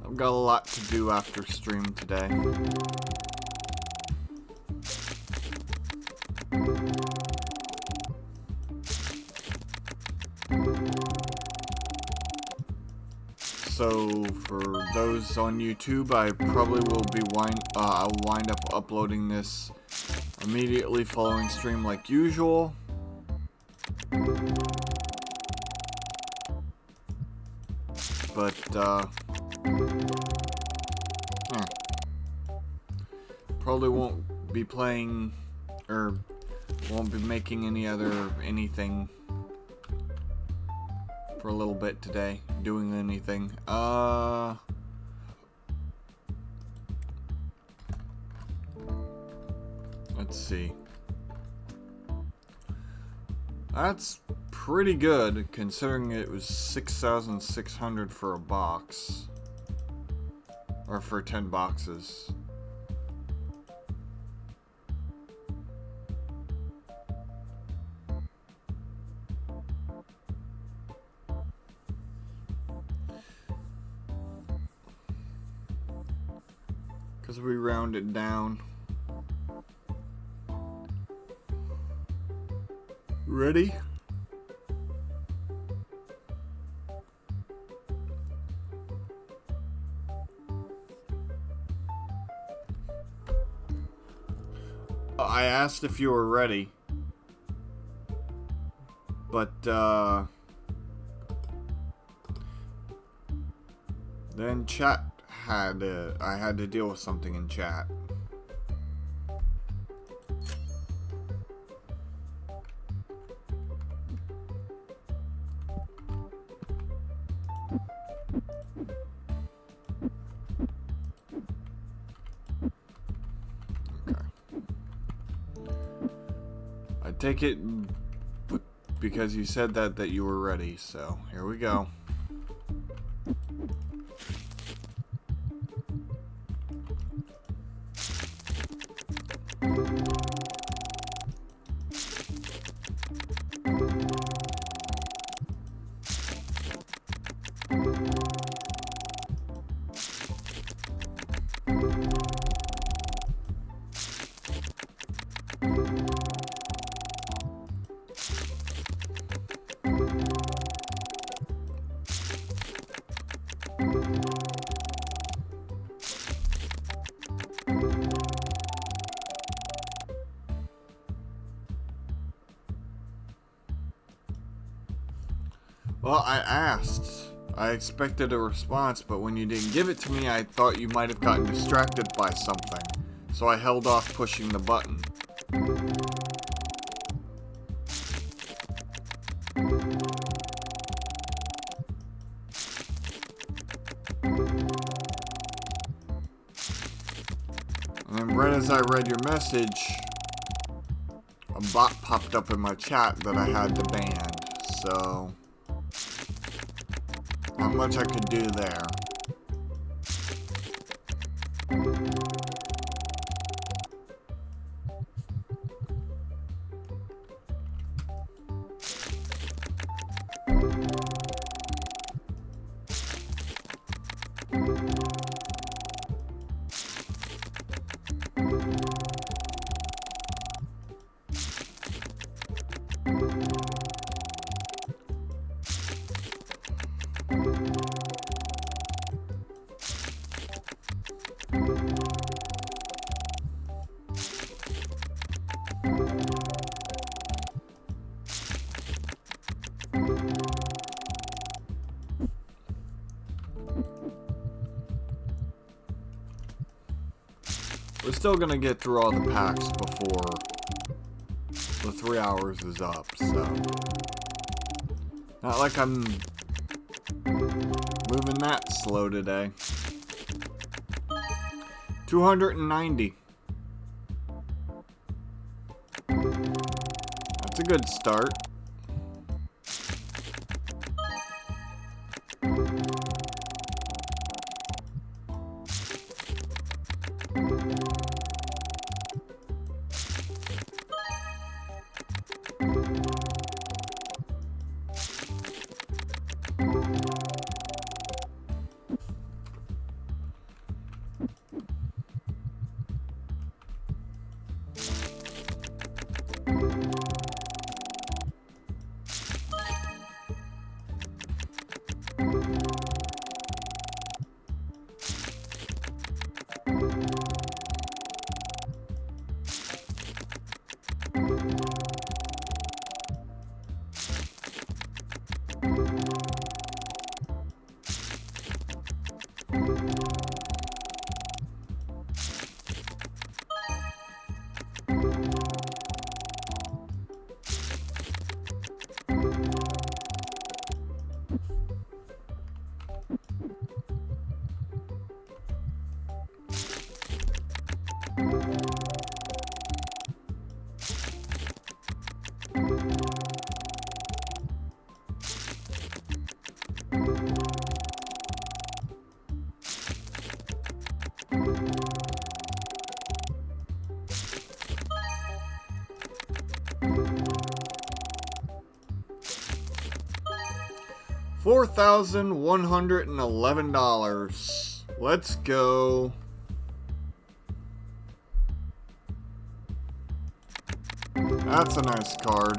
I've got a lot to do after stream today. So for those on YouTube, I probably will be I'll wind up uploading this immediately following stream like usual. But probably won't be playing or won't be making anything for a little bit today, doing anything. Let's see. That's pretty good considering it was 6,600 for a box, or for 10 boxes. Because we rounded down. Ready? I asked if you were ready. But, then chat I had to deal with something in chat. take it because you said that you were ready, so here we go. Well, I asked. I expected a response, but when you didn't give it to me, I thought you might have gotten distracted by something. So I held off pushing the button. And then right as I read your message, a bot popped up in my chat that I had to ban. So not much I could do there. We're still gonna get through all the packs before the 3 hours is up, so not like I'm moving that slow today. 290. That's a good start. $4,111. Let's go. That's a nice card.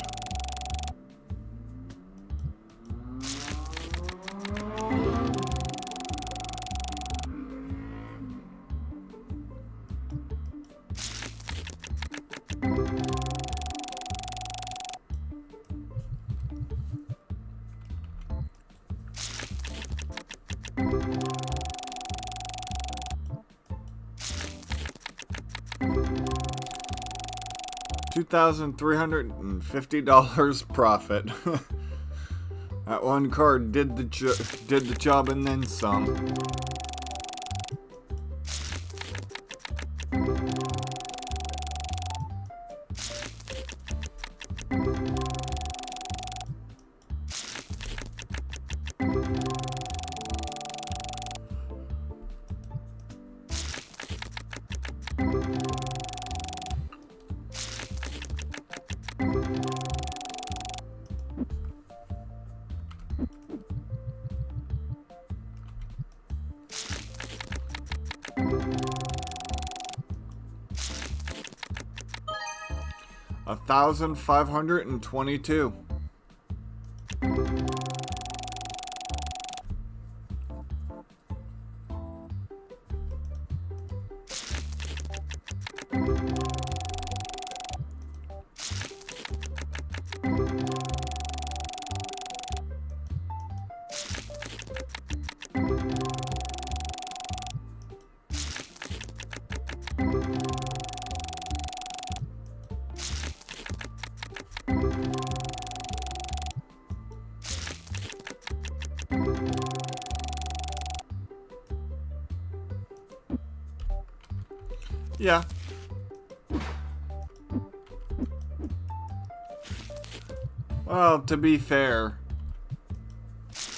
$2,350 profit. That one card did the job and then some. 1,522. Yeah. Well, to be fair,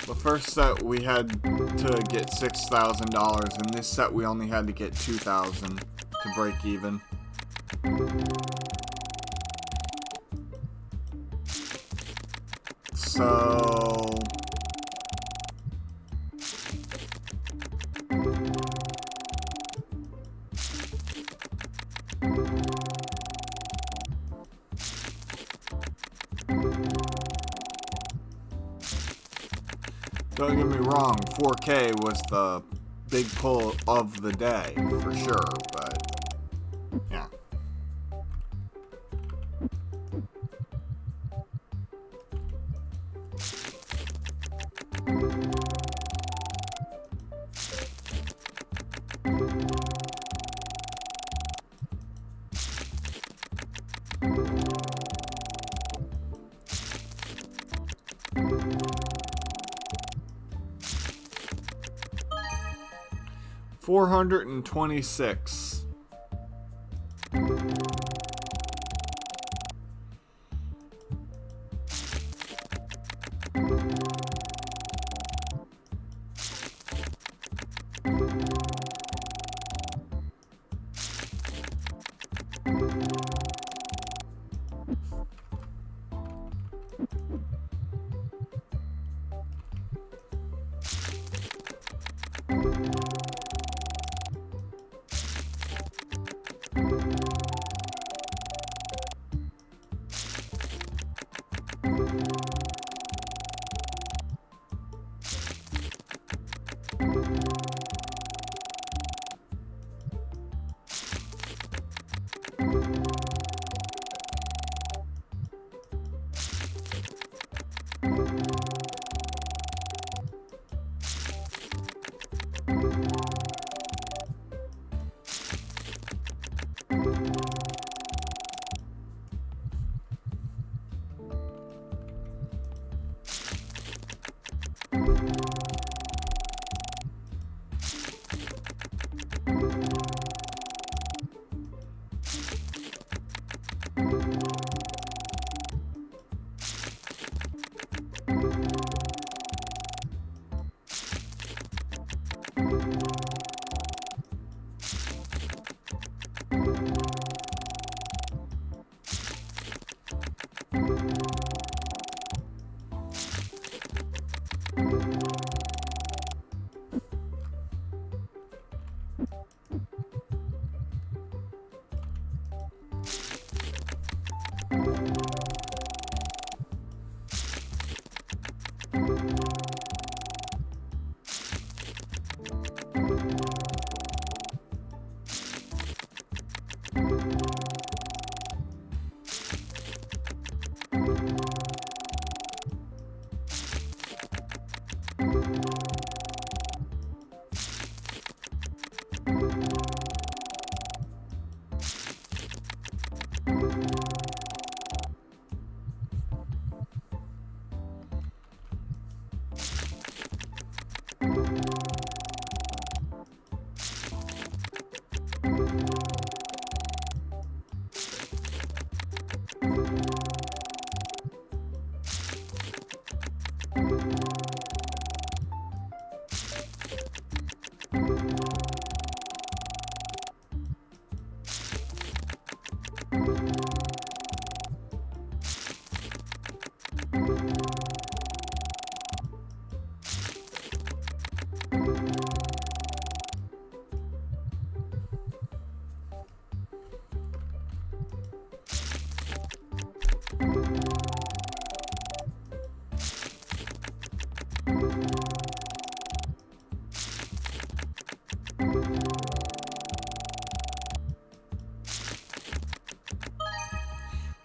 the first set we had to get $6,000, and this set we only had to get $2,000 to break even. So... don't get me wrong, 4K was the big pull of the day, for sure, but yeah. $426.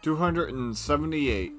278.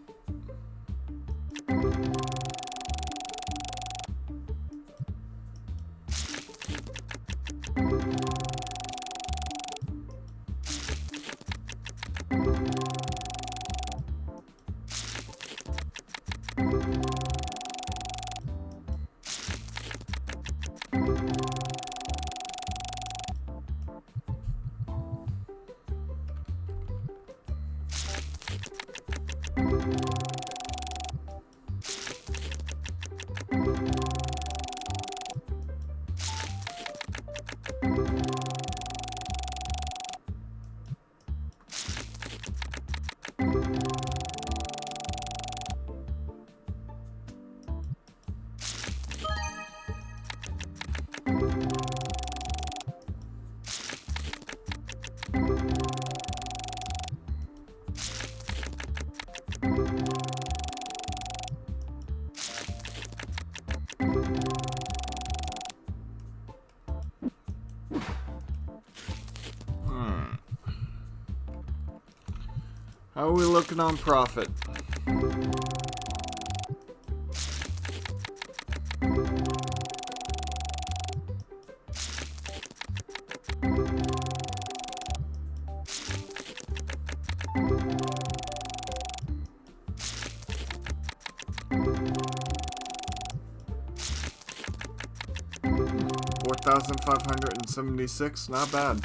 'How are we looking on profit? $4,576, not bad.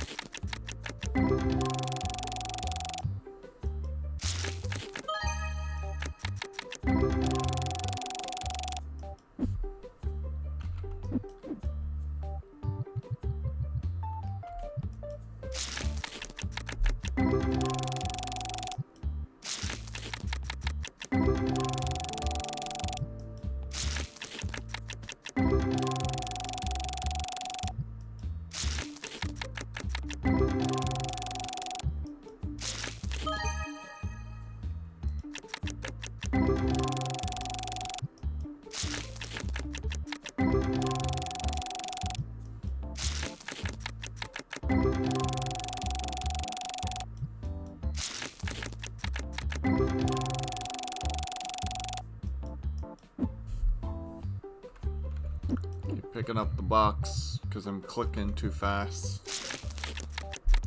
Keep picking up the box because I'm clicking too fast.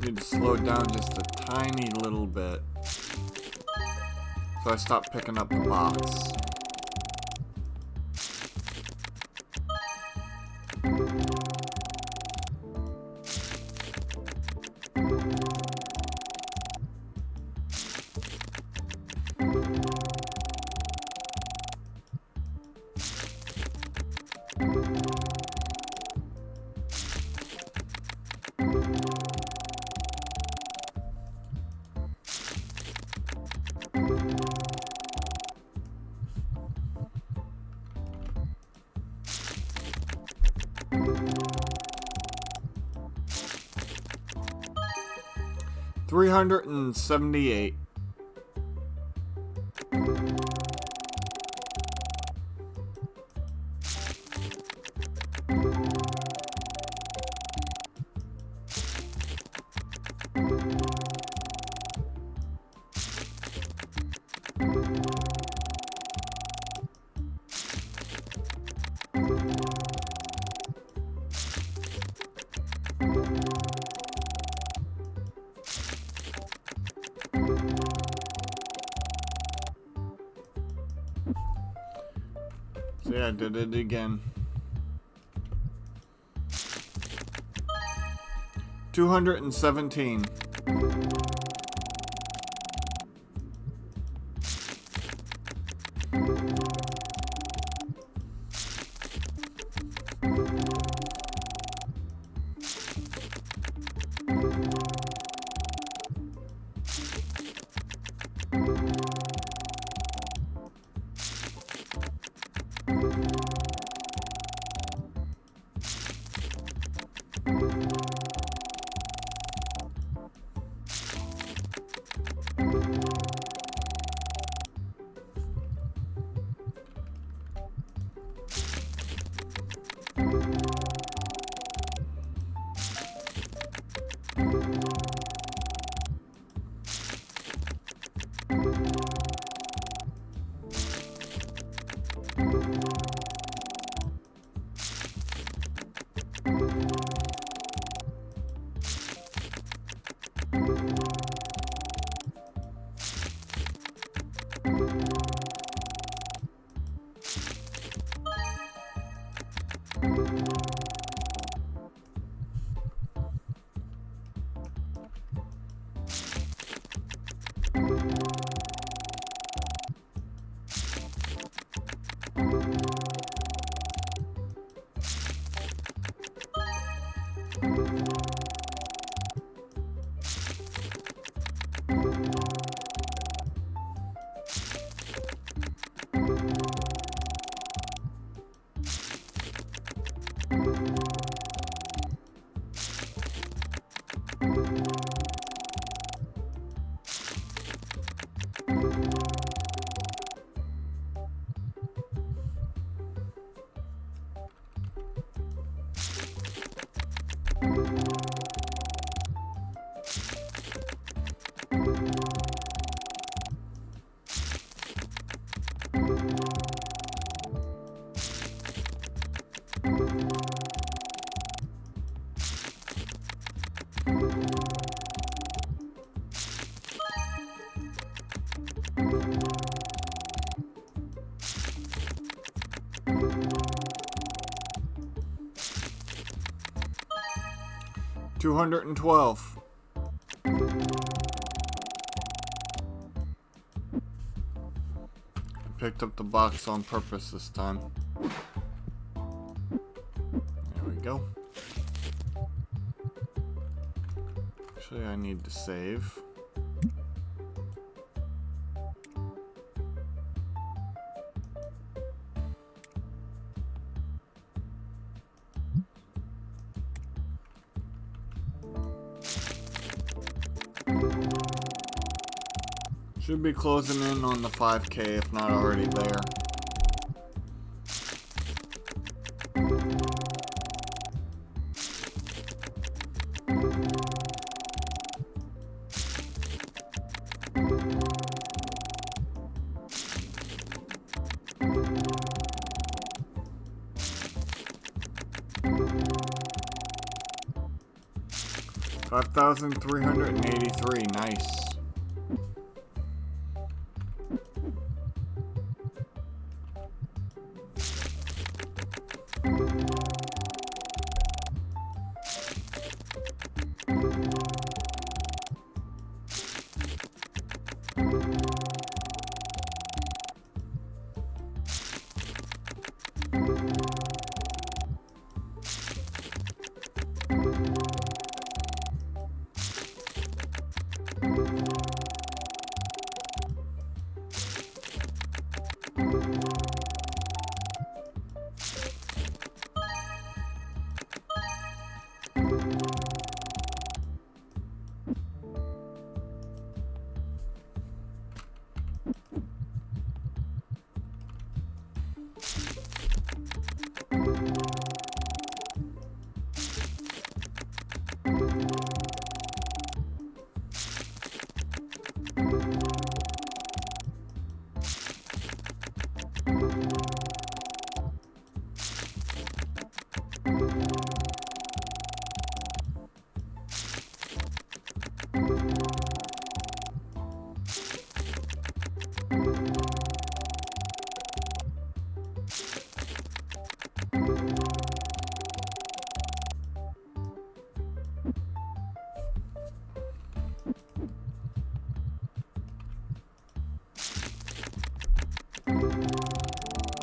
Need to slow it down just a tiny little bit. So I stopped picking up the box. $378. So yeah, I did it again. 217. $212. Picked up the box on purpose this time. There we go. Actually, I need to save. Should be closing in on the 5K if not already there. $5,383, nice.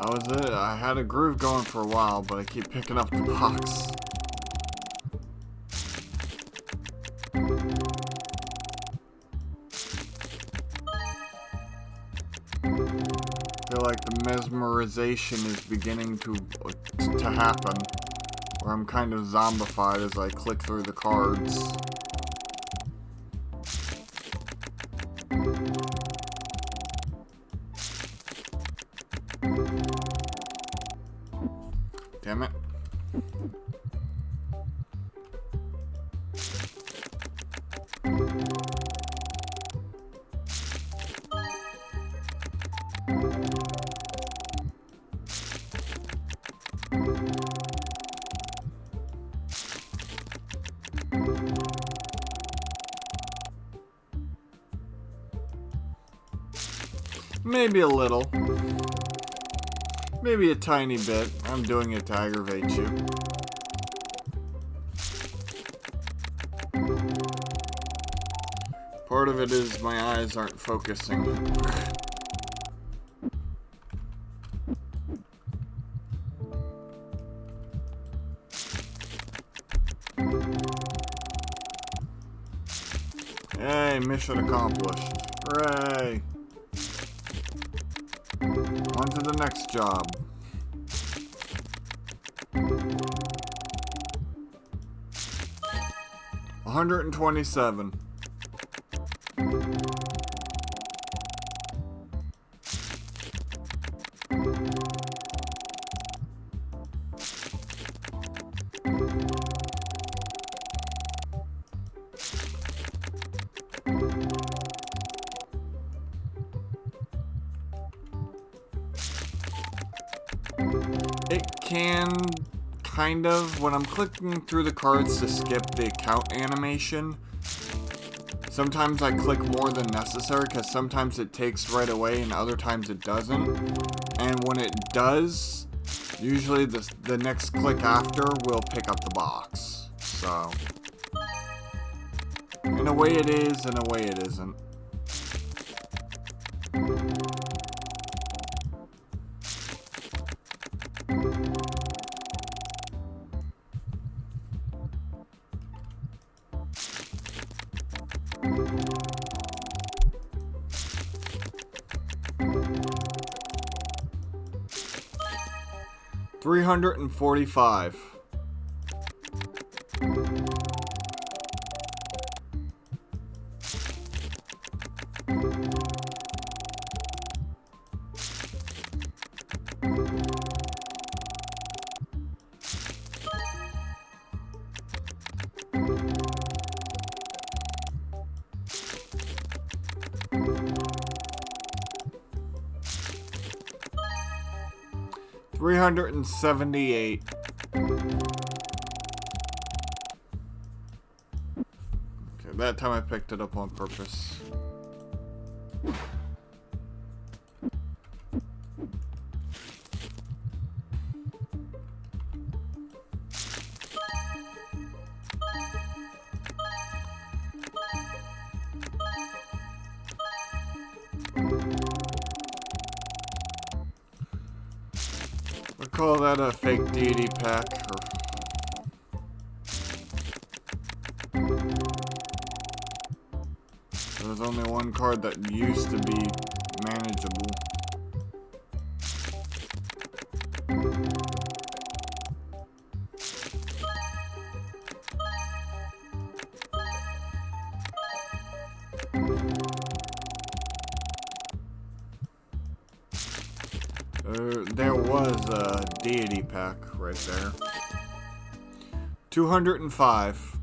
That was it. I had a groove going for a while, but I keep picking up the box. I feel like the mesmerization is beginning to happen, where I'm kind of zombified as I click through the cards. Damn it. Maybe a little. Maybe a tiny bit. I'm doing it to aggravate you. Part of it is my eyes aren't focusing. Hey, mission accomplished. Hooray! On to the next job. 127. It can kind of, when I'm clicking through the cards to skip the account animation, sometimes I click more than necessary because sometimes it takes right away and other times it doesn't. And when it does, usually the next click after will pick up the box. So, in a way it is, in a way it isn't. $345. $378. Okay, that time I picked it up on purpose. We'll call that a fake deity pack. There was only one card that used to be manageable. There was a deity pack right there. 205.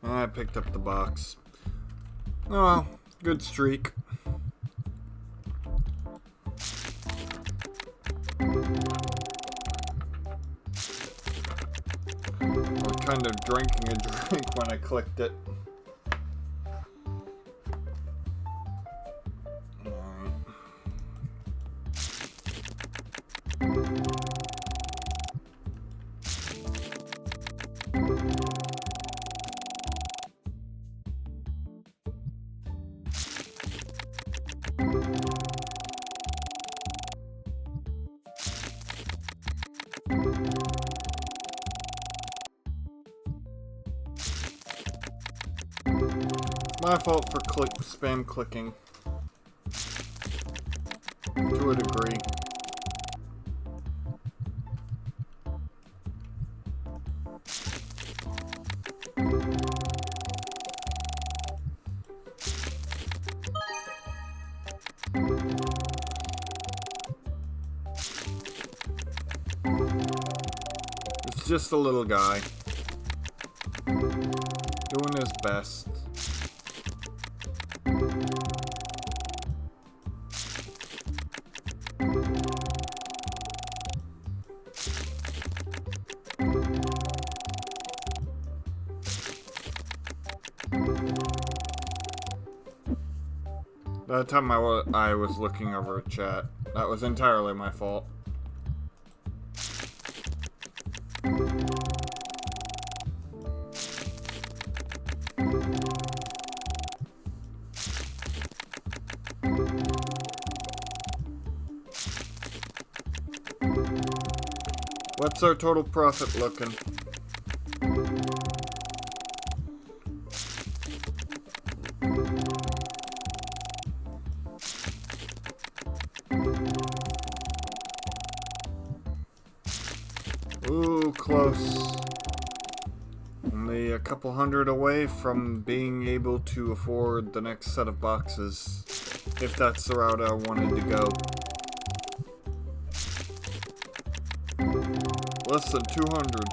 I picked up the box. Oh well, good streak. I was kind of drinking a drink when I clicked it. My fault for spam clicking. To a degree. It's just a little guy. Doing his best. That time I was looking over a chat. That was entirely my fault. What's our total profit looking? Ooh, close. Only a couple hundred away from being able to afford the next set of boxes, if that's the route I wanted to go. Less than 200.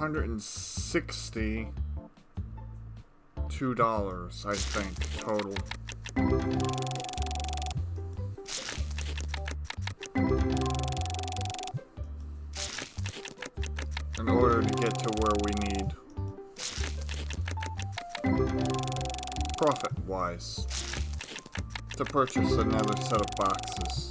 $162, I think, total. In order to get to where we need. Profit-wise. To purchase another set of boxes.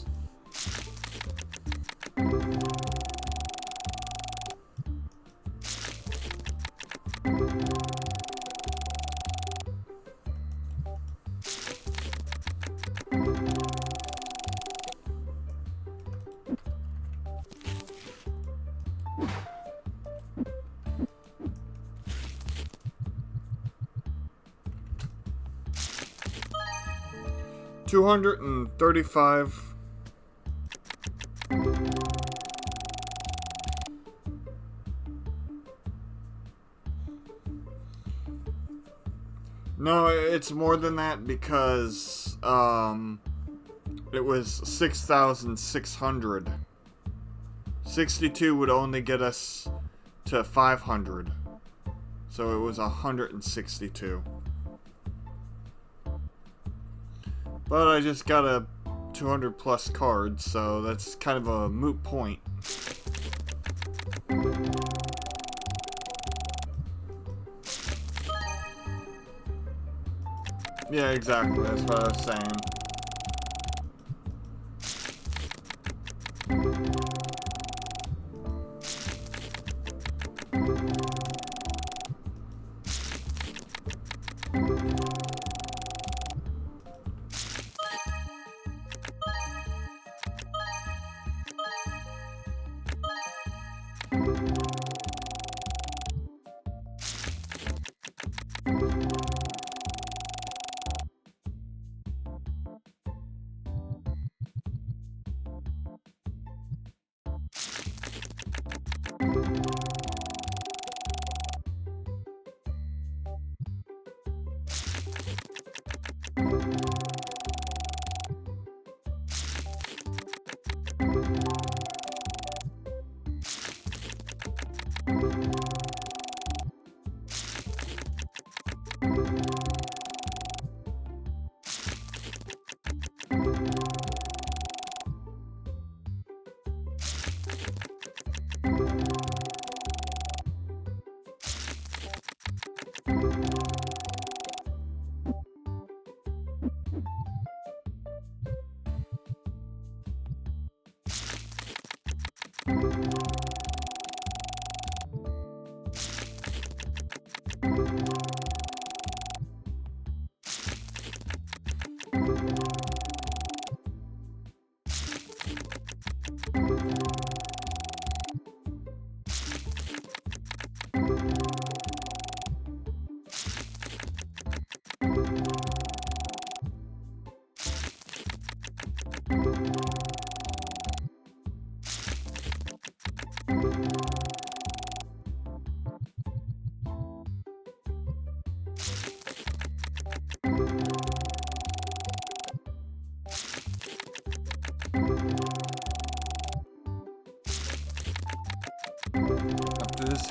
$235. No, it's more than that because it was 6,600. 62 would only get us to 500. So it was 162. But I just got a 200 plus card, so that's kind of a moot point. Yeah, exactly. That's what I was saying.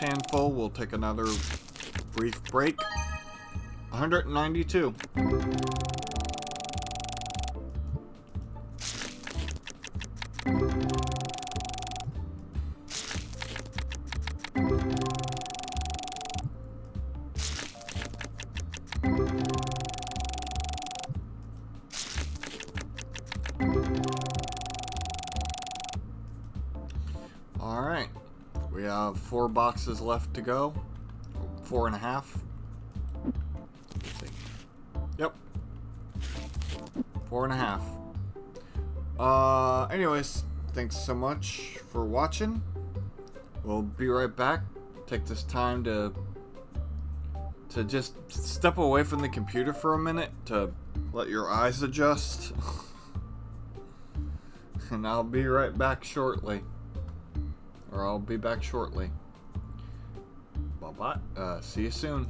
handful. We'll take another brief break. 192. Alright, we have 4 boxes left to go. 4.5. Let's see. Yep. 4.5. Anyways, thanks so much for watching. We'll be right back. Take this time to just step away from the computer for a minute to let your eyes adjust. And I'll be right back shortly. Or I'll be back shortly. Bye-bye. See you soon.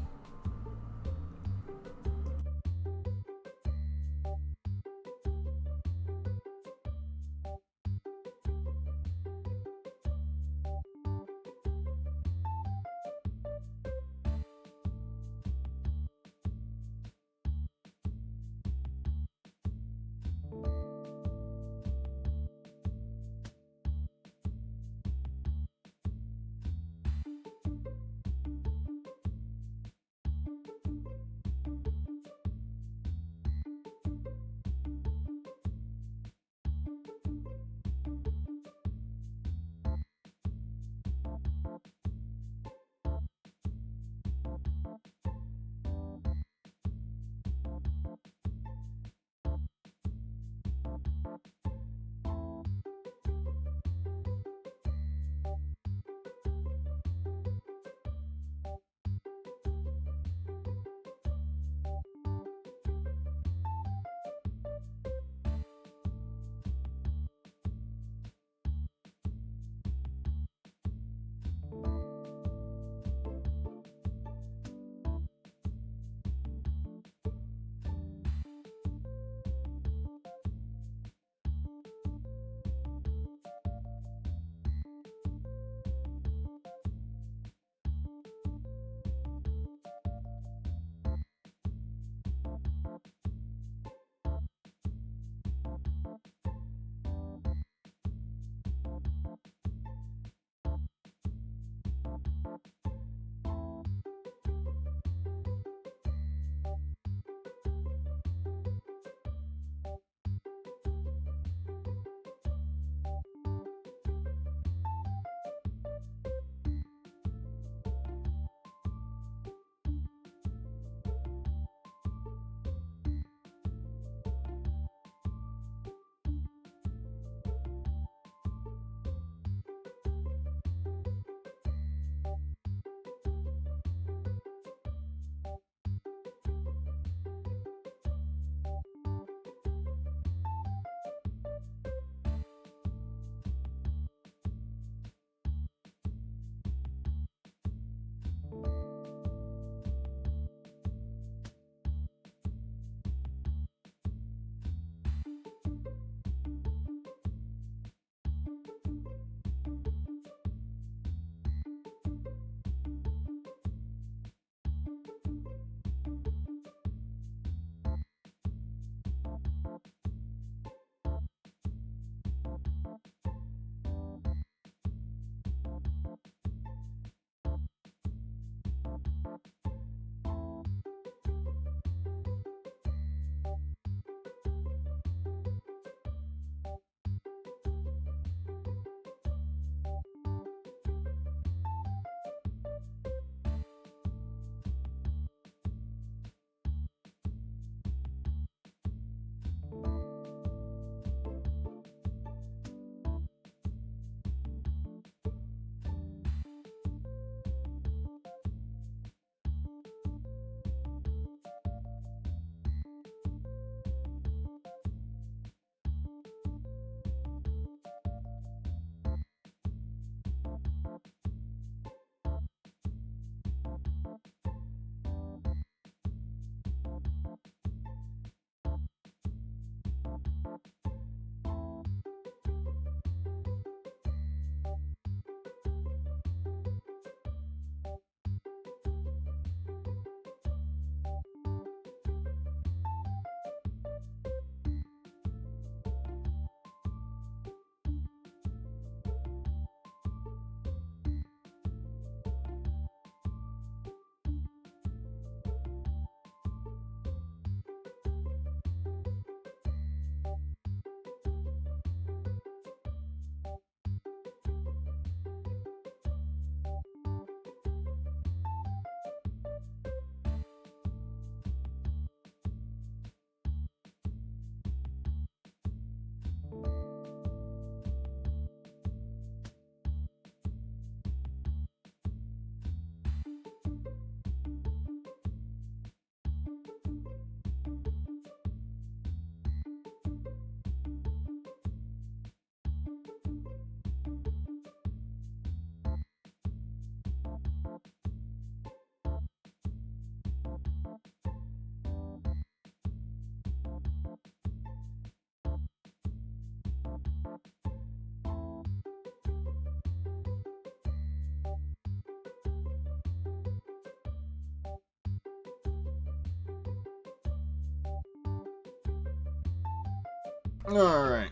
Alright.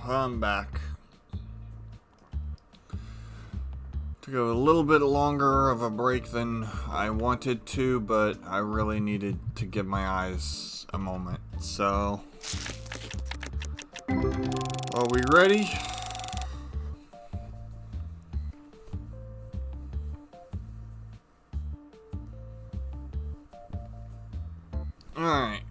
I'm back. Took a little bit longer of a break than I wanted to, but I really needed to give my eyes a moment. So, are we ready? Alright.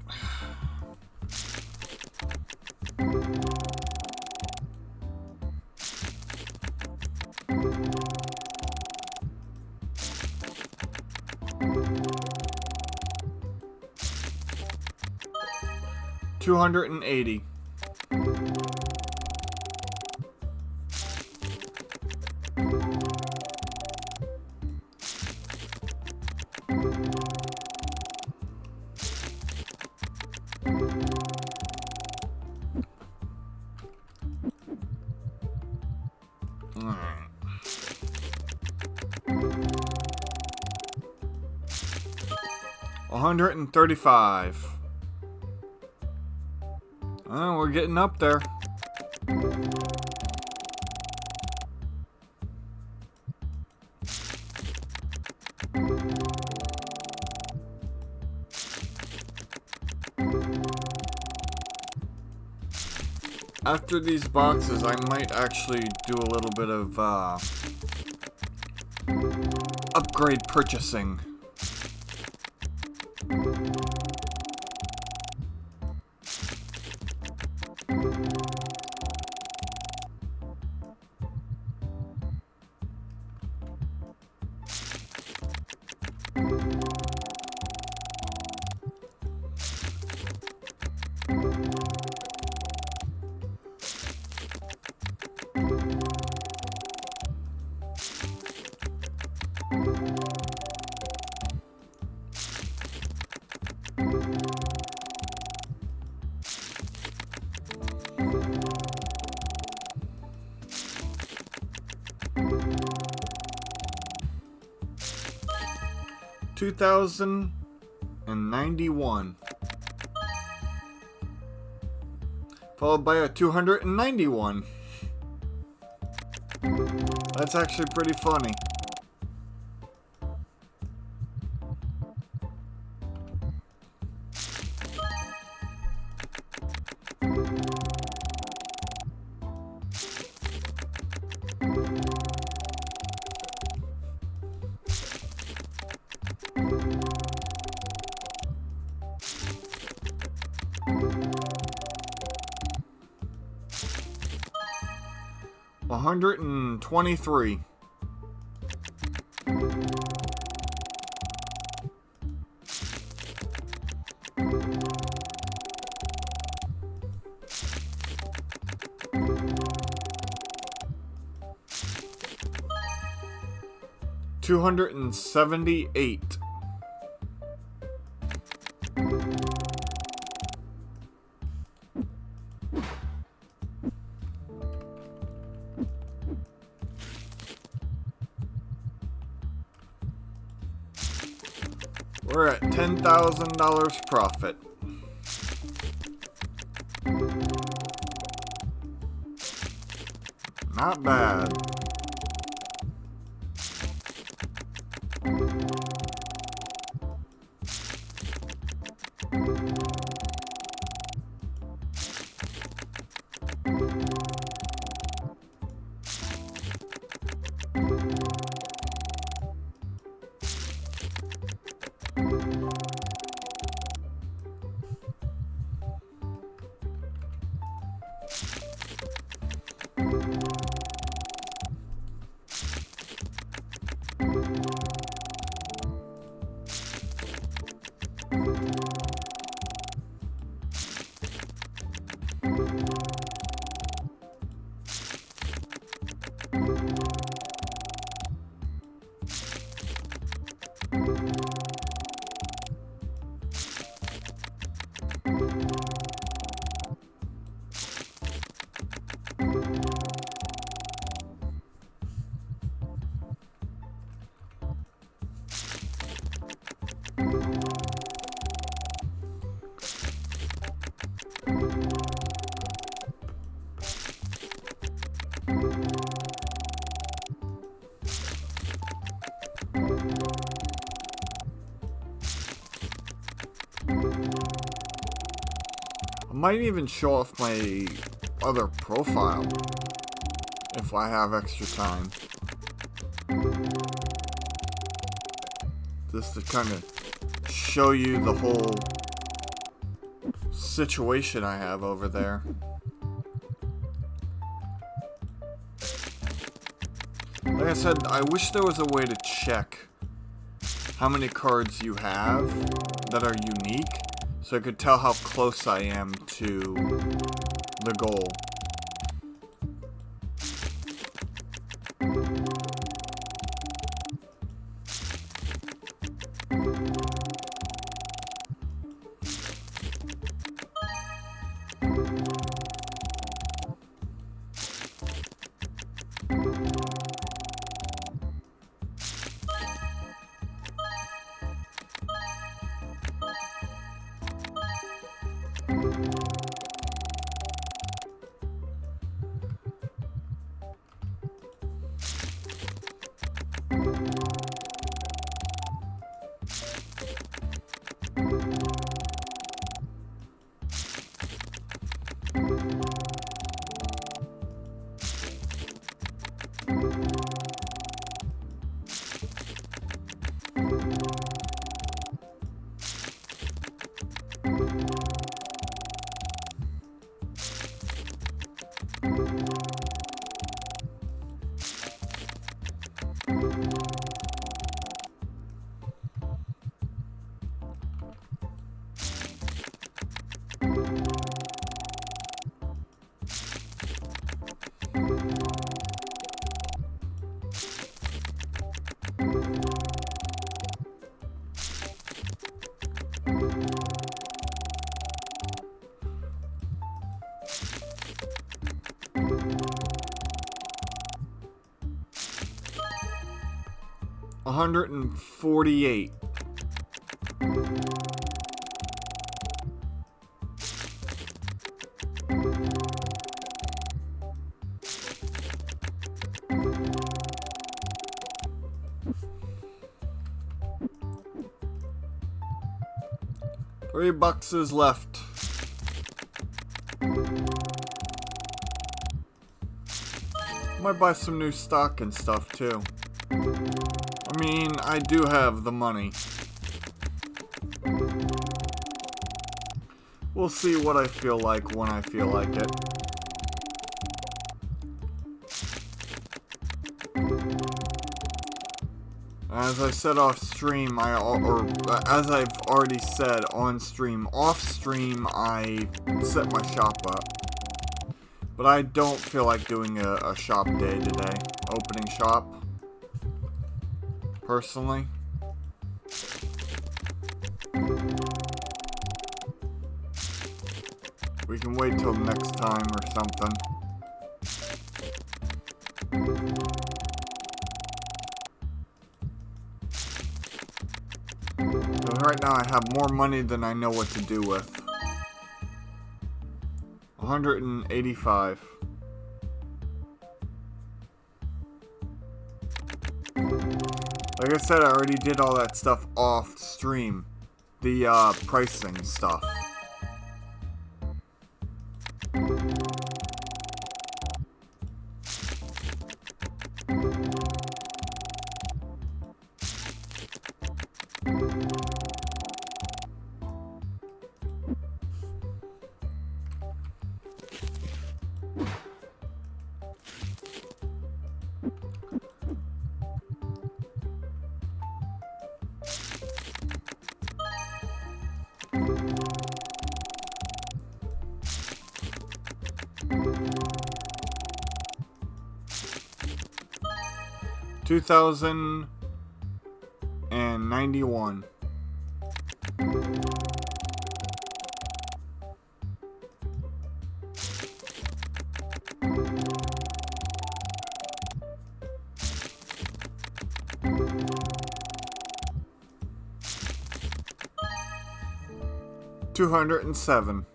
$280. $135. Oh, we're getting up there. After these boxes, I might actually do a little bit of upgrade purchasing. $2,091. Followed by a 291. That's actually pretty funny. $123. $278. We're at $10,000 profit. Not bad. might even show off my other profile if I have extra time. Just to kind of show you the whole situation I have over there. Like I said, I wish there was a way to check how many cards you have that are unique, so I could tell how close I am to the goal. $148. $3 is left. Might buy some new stock and stuff too. I mean, I do have the money. We'll see what I feel like when I feel like it. As I said off stream, as I've already said on stream, off stream, I set my shop up. But I don't feel like doing a shop day today. Opening shop. Personally. We can wait till next time or something. Because right now I have more money than I know what to do with. 185. Like I said, I already did all that stuff off stream. The pricing stuff. $2,091. $207.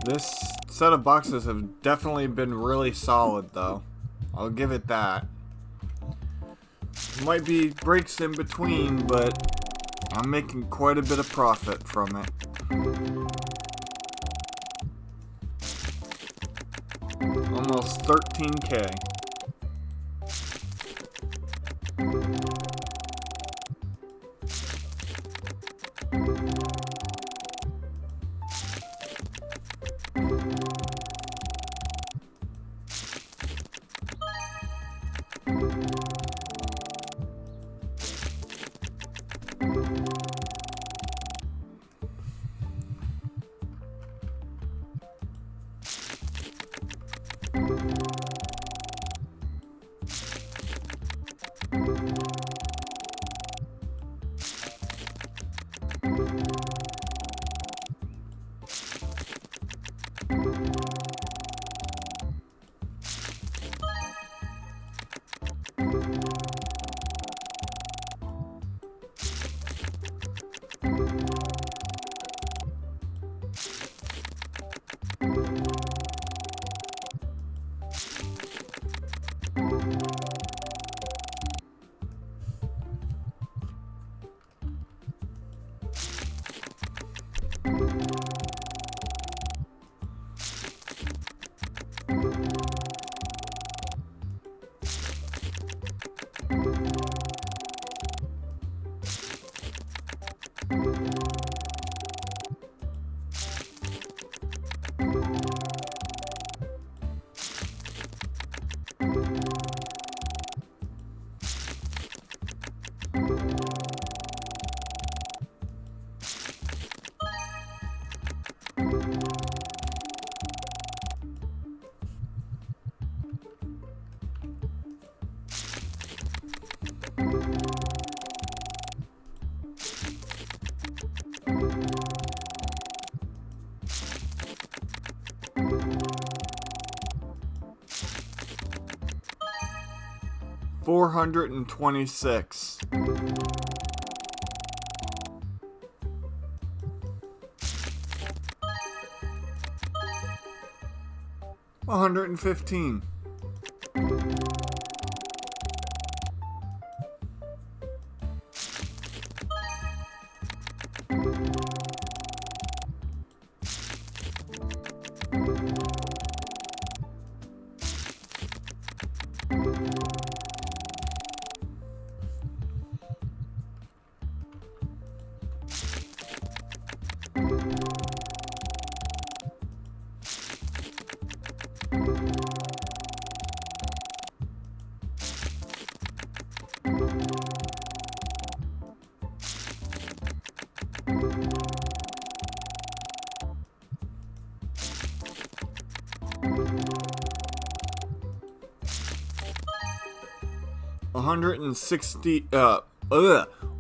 This set of boxes have definitely been really solid, though. I'll give it that. Might be breaks in between, but I'm making quite a bit of profit from it. Almost 13K. $426. $115.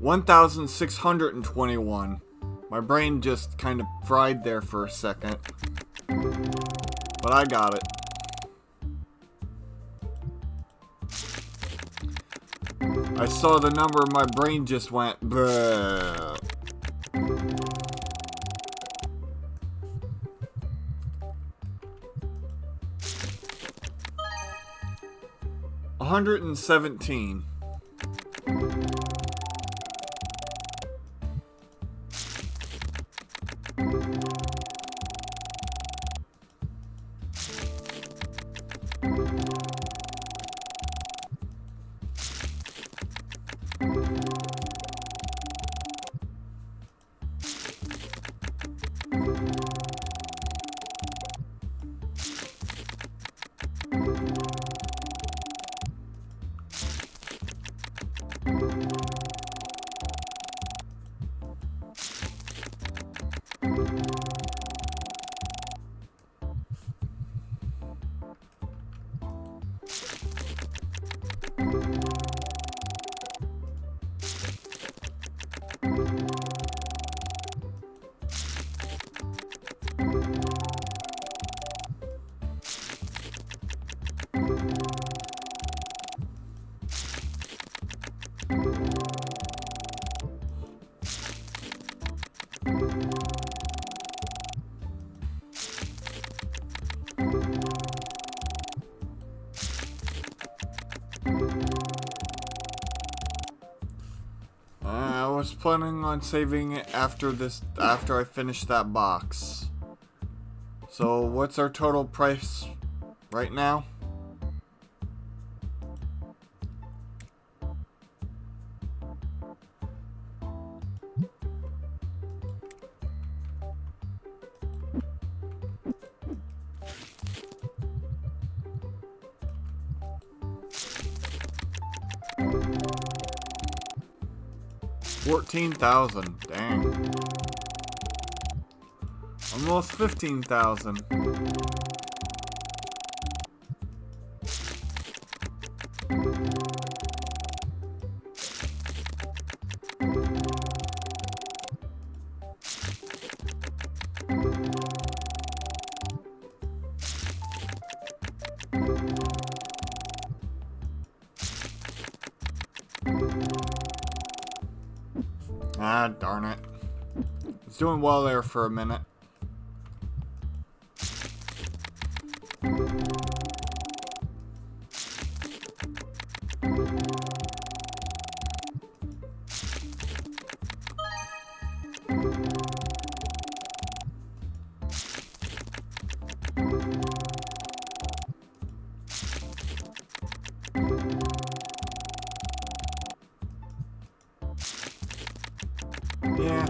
$1,621. My brain just kind of fried there for a second. But I got it. I saw the number, my brain just went bleh. $117. was planning on saving it after I finish that box. So what's our total price right now? $14,000. Dang. Almost 15,000. Ah, darn it. It's doing well there for a minute. Yeah.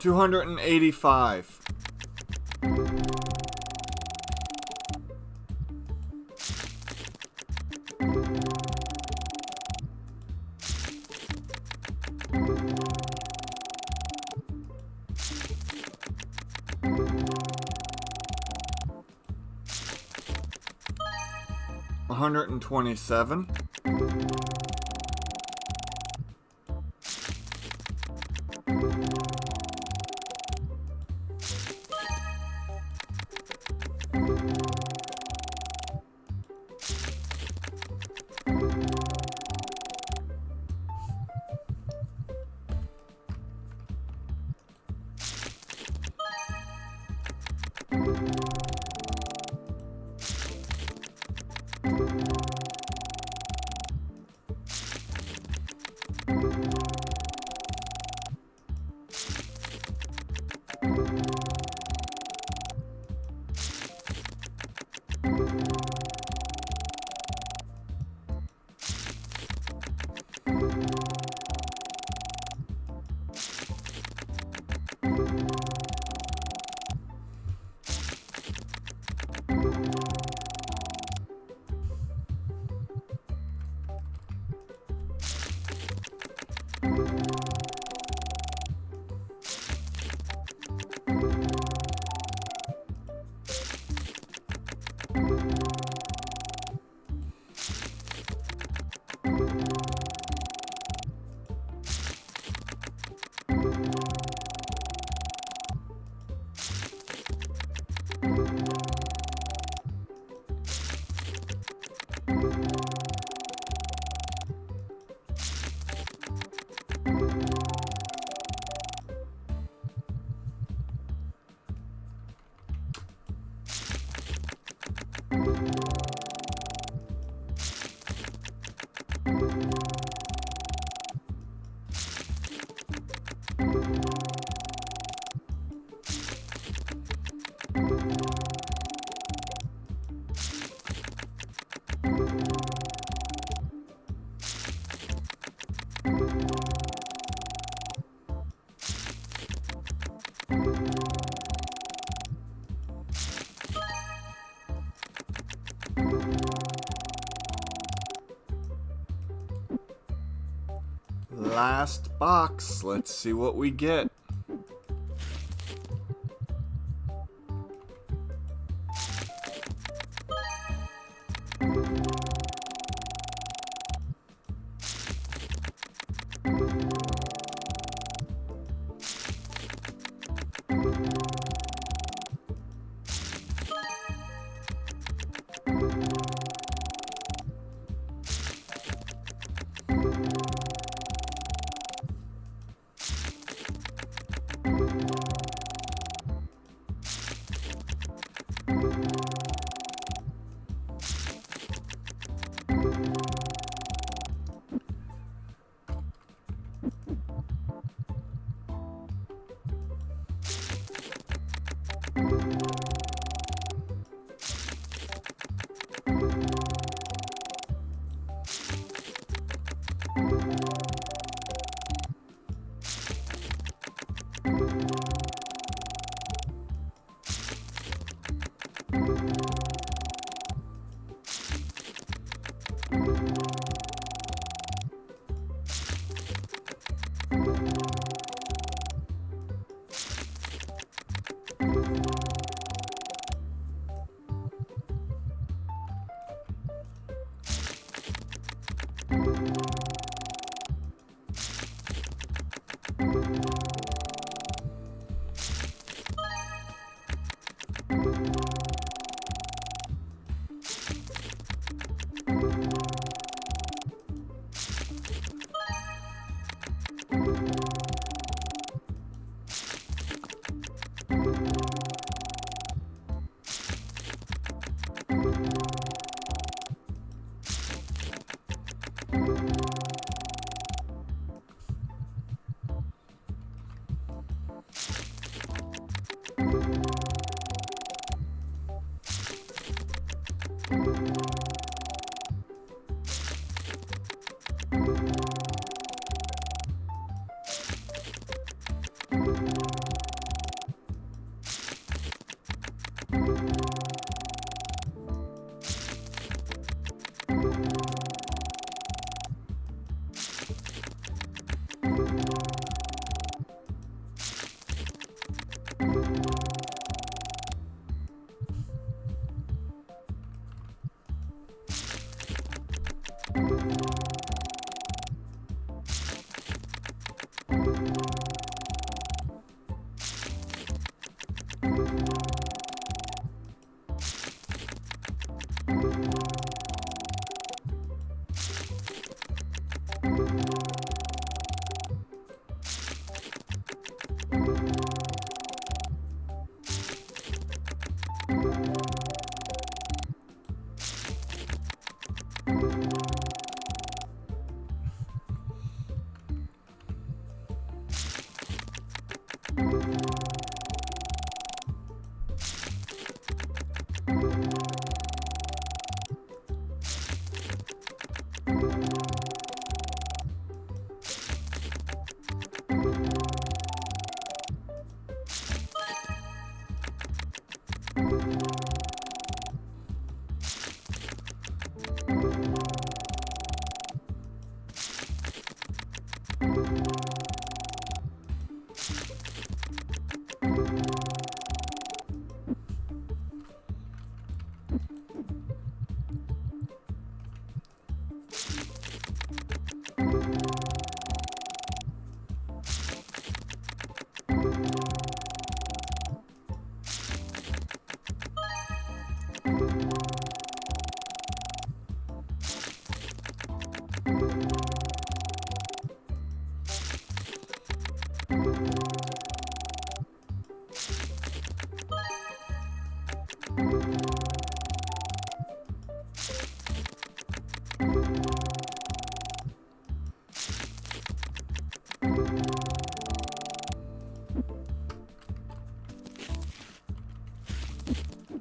$285. $127. Last box. Let's see what we get.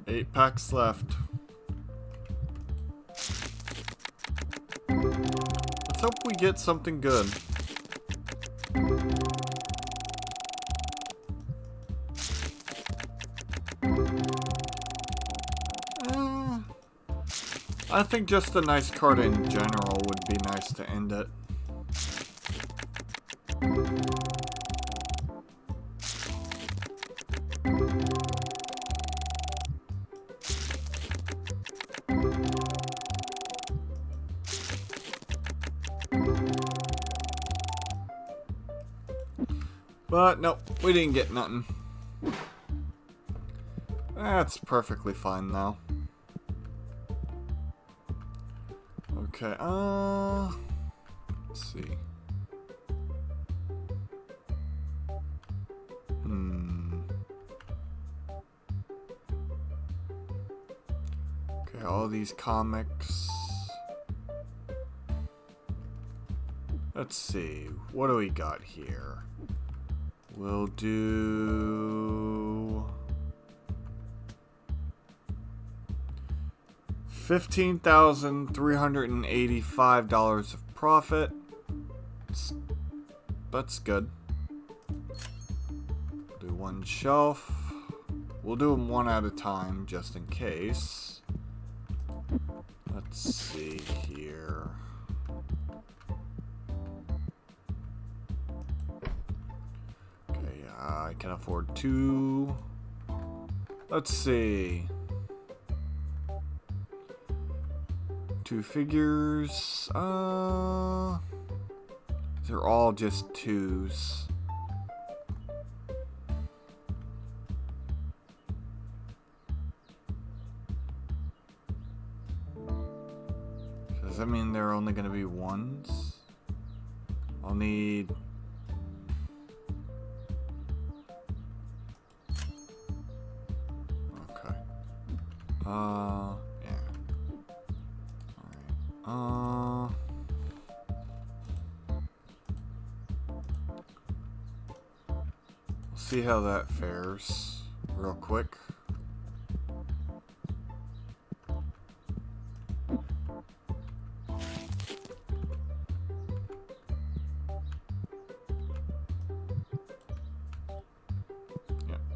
8 packs left. Let's hope we get something good. I think just a nice card in general would be nice to end it. But nope, we didn't get nothing. That's perfectly fine though. Okay, let's see. Okay, all these comics. Let's see, what do we got here? We'll do $15,385 of profit. That's good. Do one shelf. We'll do them one at a time just in case. Let's see here. Okay, I can afford 2. Let's see. 2 figures. They're all just 2s. Does that mean they're only gonna be 1s? I'll need... Okay. Yeah. Alright. We'll see how that fares real quick.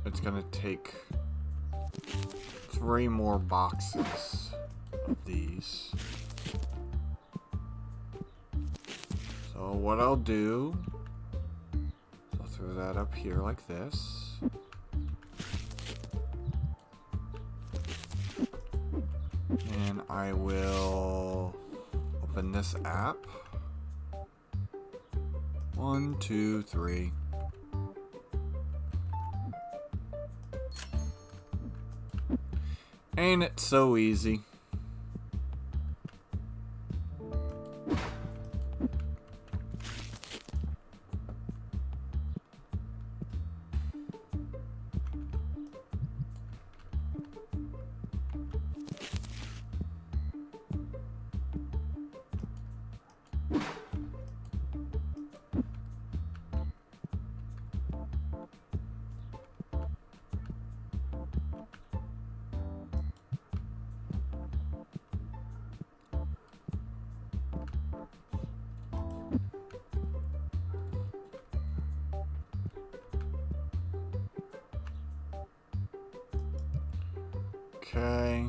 It's gonna take 3 more boxes of these. So what I'll do, I'll throw that up here like this. And I will open this app. 1, 2, 3. Ain't it so easy? Okay.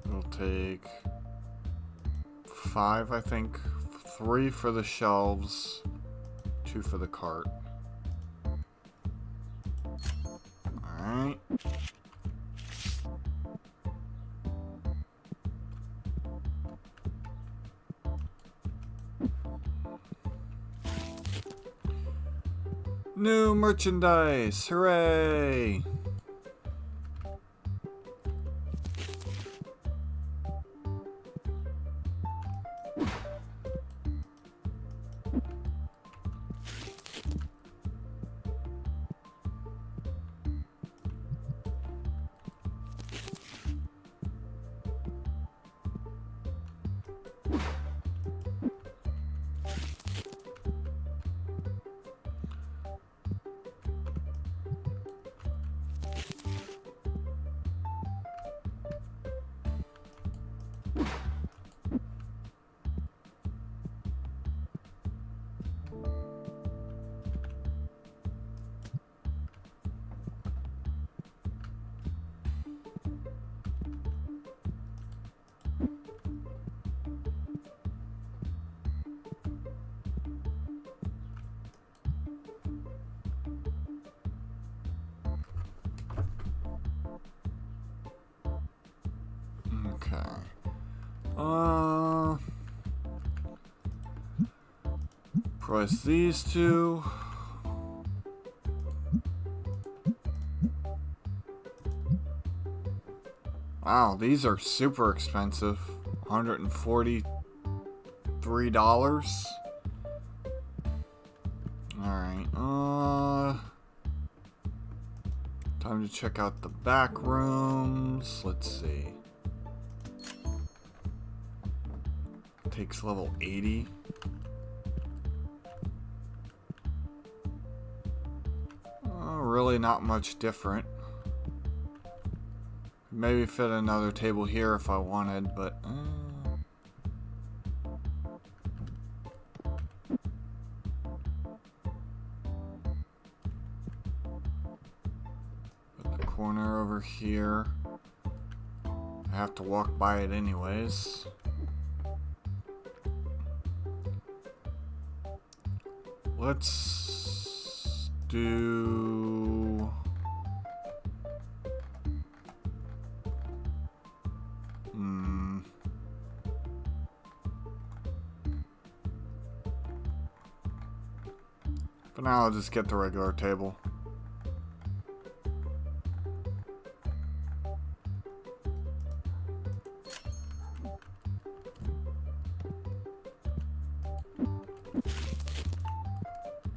We'll take 5, I think. 3 for the shelves, 2 for the cart. Alright. New merchandise! Hooray! Price these two. Wow, these are super expensive. $143. Alright, time to check out the back rooms. Let's see. Takes level 80. Really not much different. Maybe fit another table here if I wanted, but put the corner over here. I have to walk by it anyways. Let's do... For now, I'll just get the regular table.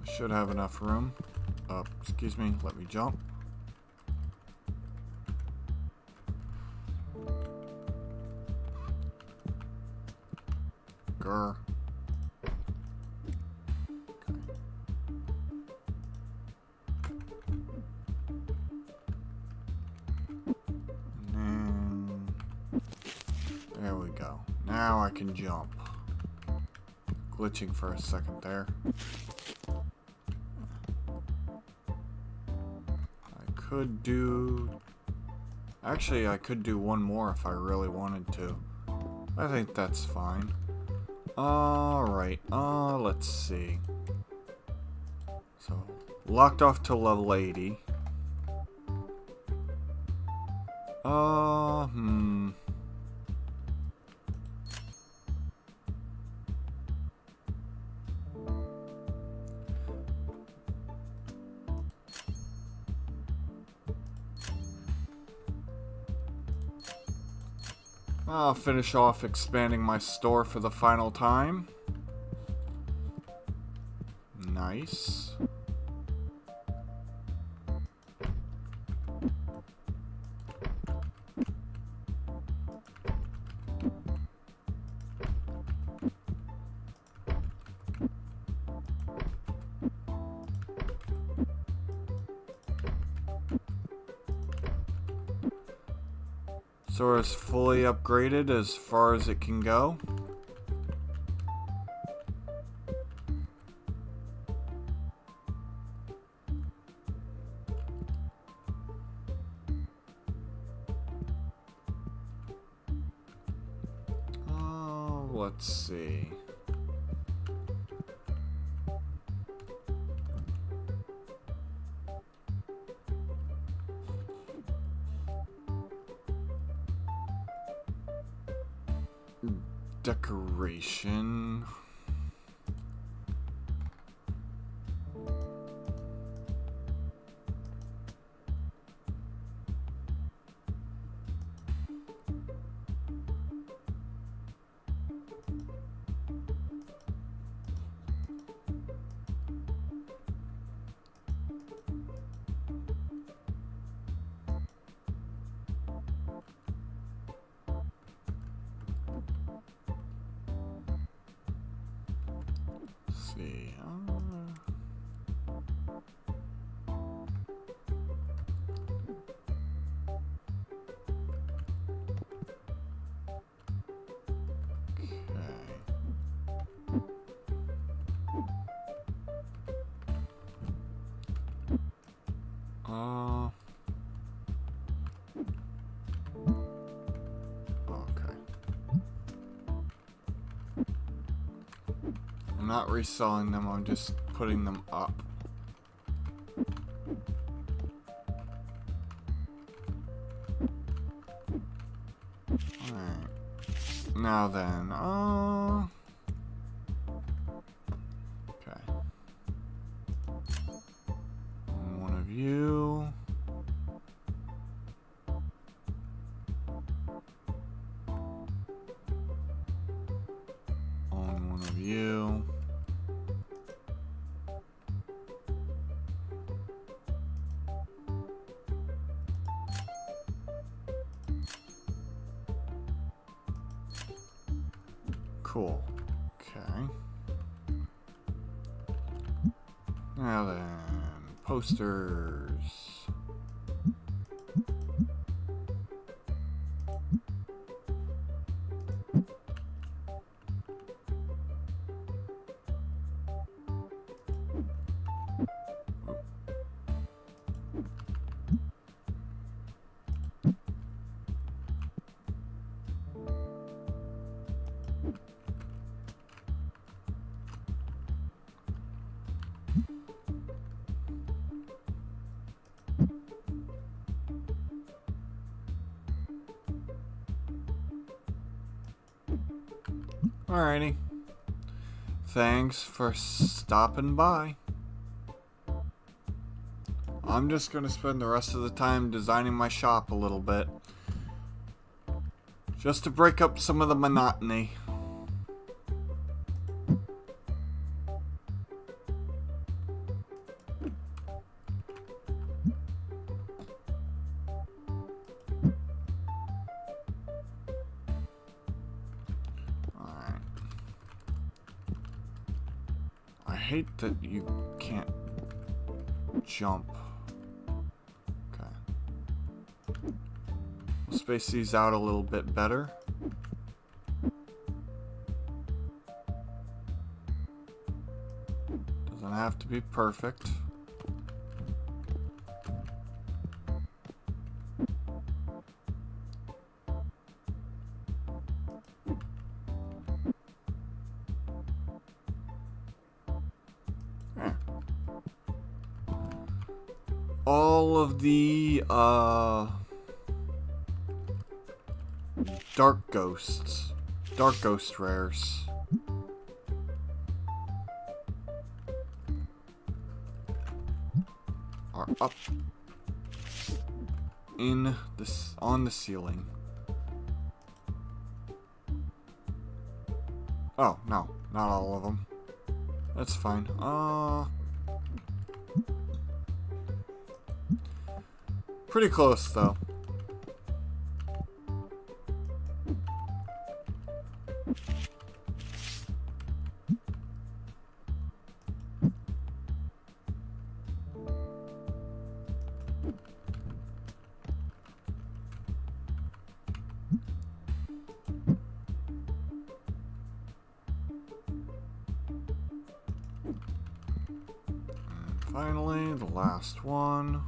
Should have enough room. Excuse me, let me jump. Grr. There we go. Now I can jump. Glitching for a second there. Could do... Actually, I could do one more if I really wanted to. I think that's fine. Alright, let's see. So, locked off to level 80. I'll finish off expanding my store for the final time. Nice. So it's fully upgraded as far as it can go. Let's see. Decoration. See. I'm not reselling them, I'm just putting them up. Alright. Now then, okay. And one of you. On one of you. Cool. Okay. Now then, posters. Alrighty. Thanks for stopping by. I'm just gonna spend the rest of the time designing my shop a little bit. Just to break up some of the monotony. I hate that you can't jump. Okay. We'll space these out a little bit better. Doesn't have to be perfect. All of the dark ghost rares are up in this on the ceiling. Oh no, not all of them. That's fine. Pretty close, though. And finally, the last one.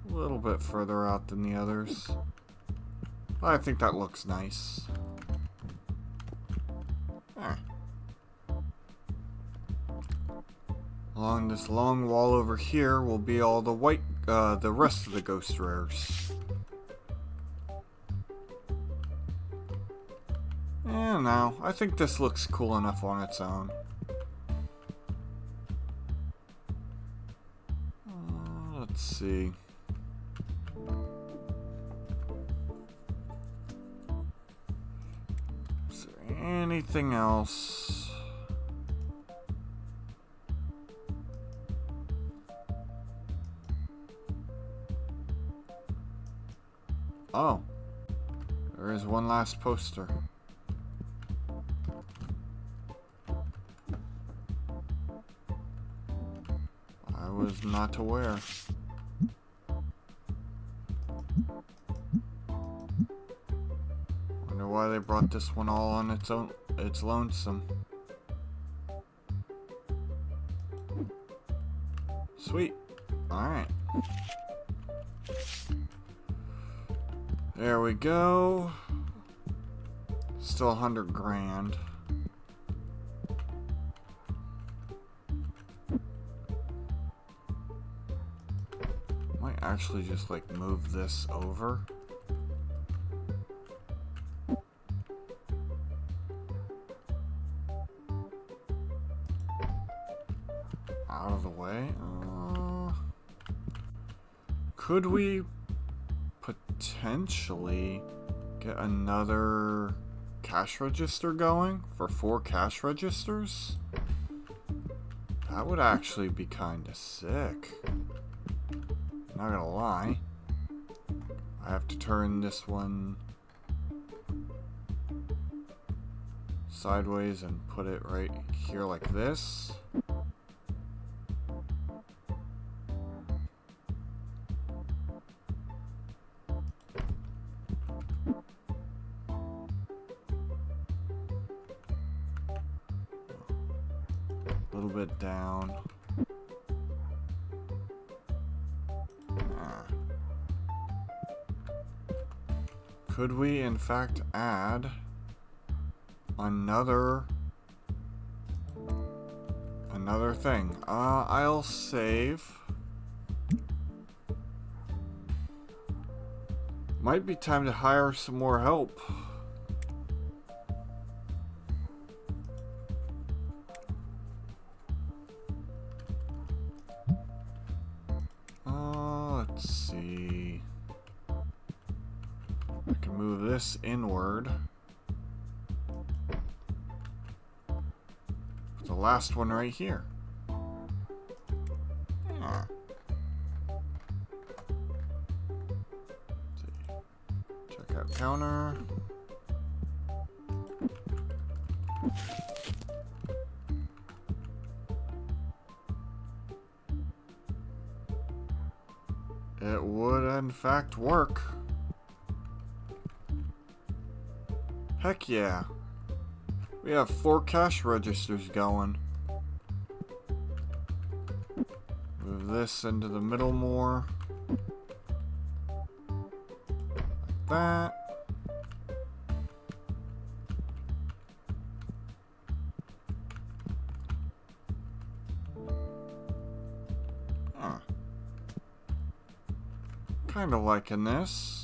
A little bit further out than the others. I think that looks nice. Along this long wall over here will be all the the rest of the ghost rares. And now, I think this looks cool enough on its own. Let's see. Is there anything else? Oh, there is one last poster. I was not aware. Wonder why they brought this one all on its own. It's lonesome. Sweet. Alright. There we go. Still 100 grand. Might actually just like move this over. out of the way. Could we potentially get another cash register going for 4 cash registers? That would actually be kind of sick. Not gonna lie. I have to turn this one sideways and put it right here like this. A little bit down. Could we in fact add another thing? I'll save. Might be time to hire some more help. Let's see. I can move this inward. The last one right here. Yeah. Check out counter. It would in fact work. Heck yeah. We have 4 cash registers going. Move this into the middle more. Like that. Kind of liking this.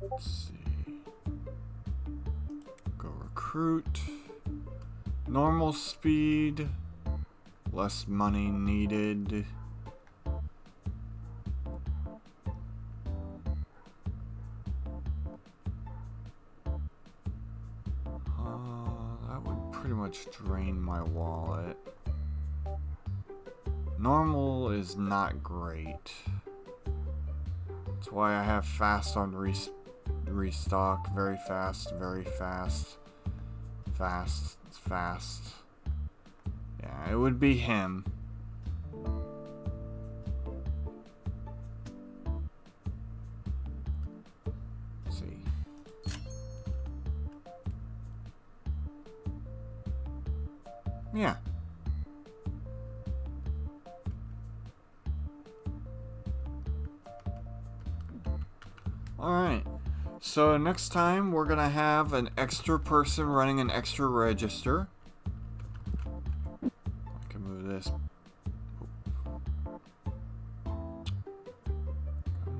Let's see. Go recruit. Normal speed. Less money needed. That would pretty much drain my wallet. Normal is not great. That's why I have fast on restock. Very fast, very fast. Fast, fast. Yeah, it would be him. Let's see. Yeah. Alright, so next time we're gonna have an extra person running an extra register. I can move this. Come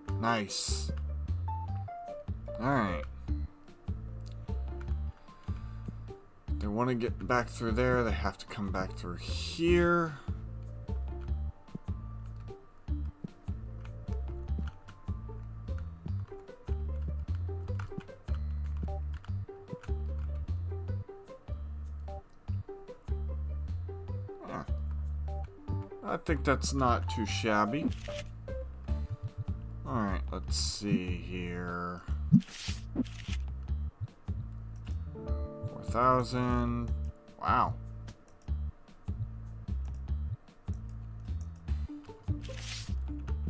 on. Nice. Alright. They want to get back through there, they have to come back through here. I think that's not too shabby. Alright, let's see here. 4,000. Wow.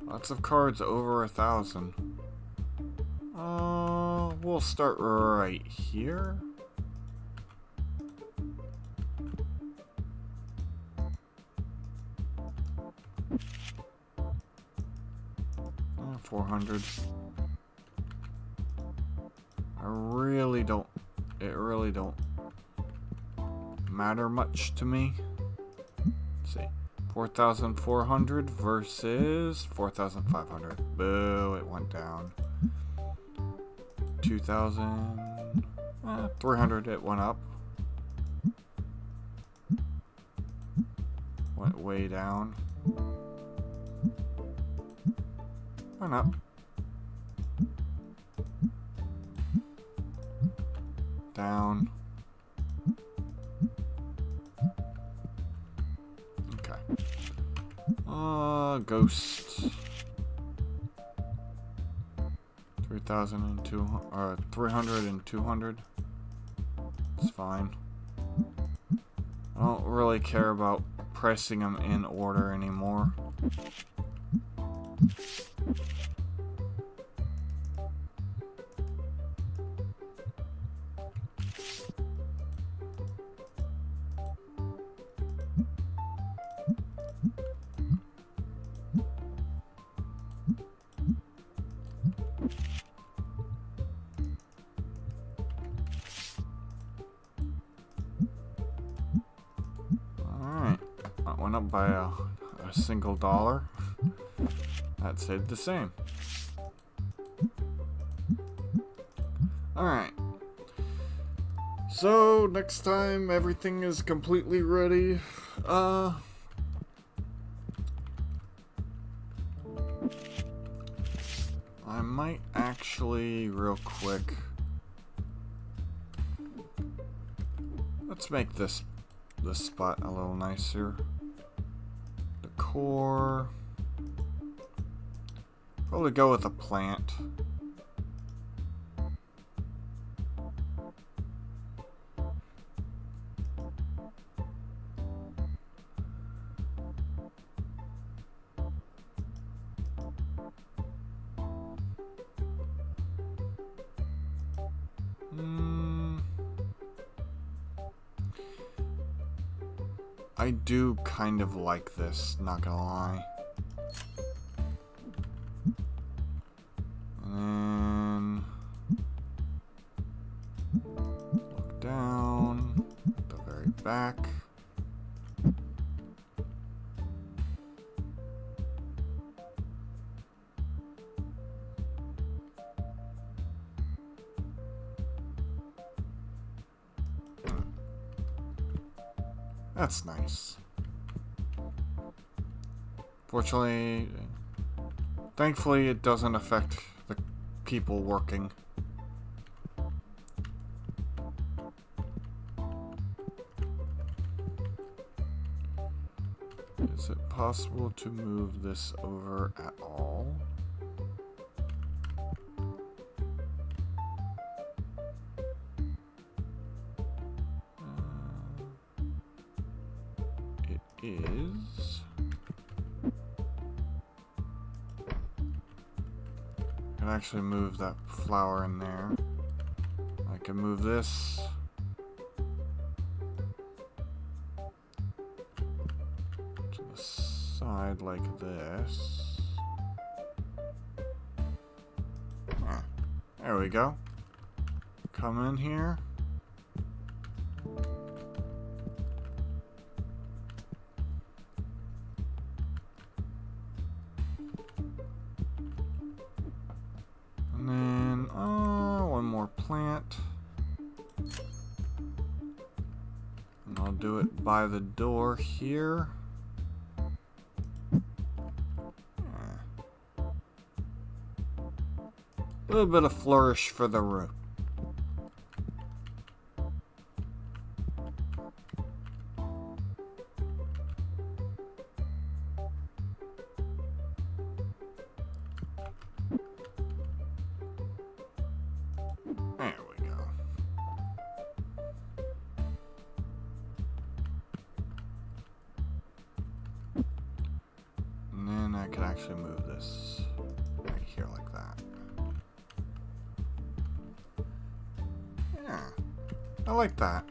Lots of cards over 1,000. We'll start right here. Oh, 400. It really don't matter much to me. Let's see. 4,400 versus 4,500. Boo, it went down. 2,300, it went up. Went way down. Went up. Down. Okay. Ghost. 3,200 or 300 and 200. It's fine. I don't really care about pressing them in order anymore. Went up by a single dollar. That stayed the same. Alright. So, next time everything is completely ready, I might actually, real quick, let's make this spot a little nicer. Decor. Probably go with a plant. I do kind of like this, not gonna lie. And then look down at the very back. That's nice. Fortunately, thankfully it doesn't affect the people working. Is it possible to move this over at all? Is I can actually move that flower in there. I can move this to the side like this. There we go. Come in here. And then, one more plant. And I'll do it by the door here. A little bit of flourish for the room. There we go. And then I can actually move this right here like that. Yeah, I like that.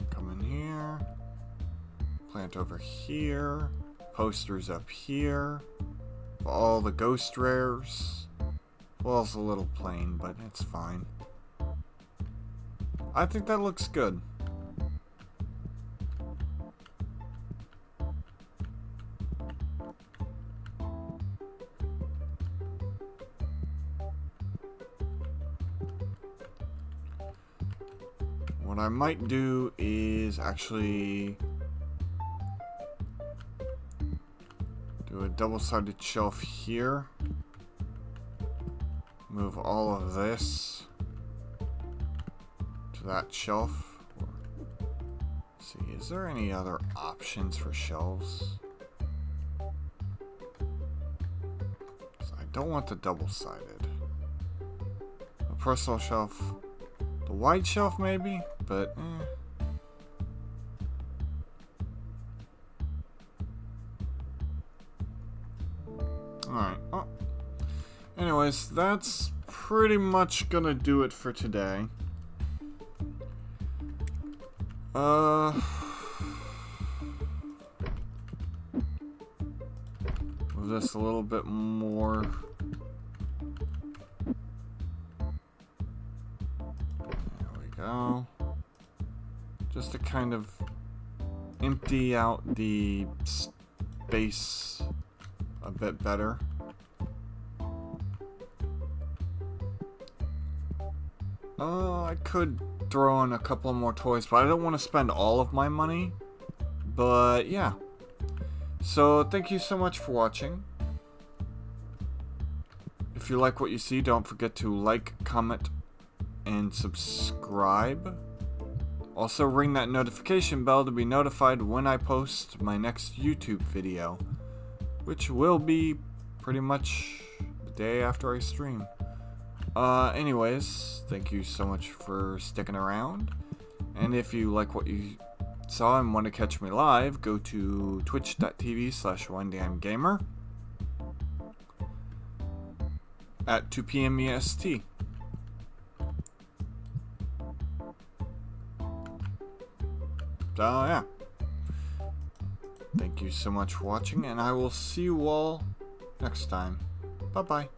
Come in here. Plant over here. Posters up here. All the ghost rares. Well, it's a little plain, but it's fine. I think that looks good. what I might do is actually do a double-sided shelf here. Move all of this to that shelf. Let's see, is there any other options for shelves? I don't want the double-sided. The personal shelf. The wide shelf maybe, but Alright, oh. Anyways, that's pretty much gonna do it for today. Move this a little bit more. There we go. Just to kind of empty out the space a bit better. I could throw in a couple more toys, but I don't want to spend all of my money. But yeah. So thank you so much for watching. If you like what you see, don't forget to like, comment, and subscribe. Also ring that notification bell to be notified when I post my next YouTube video, which will be pretty much the day after I stream. Anyways, thank you so much for sticking around. And if you like what you saw and want to catch me live, go to twitch.tv/OneDamnGamer at 2 p.m. EST. So yeah. Thank you so much for watching, and I will see you all next time. Bye-bye.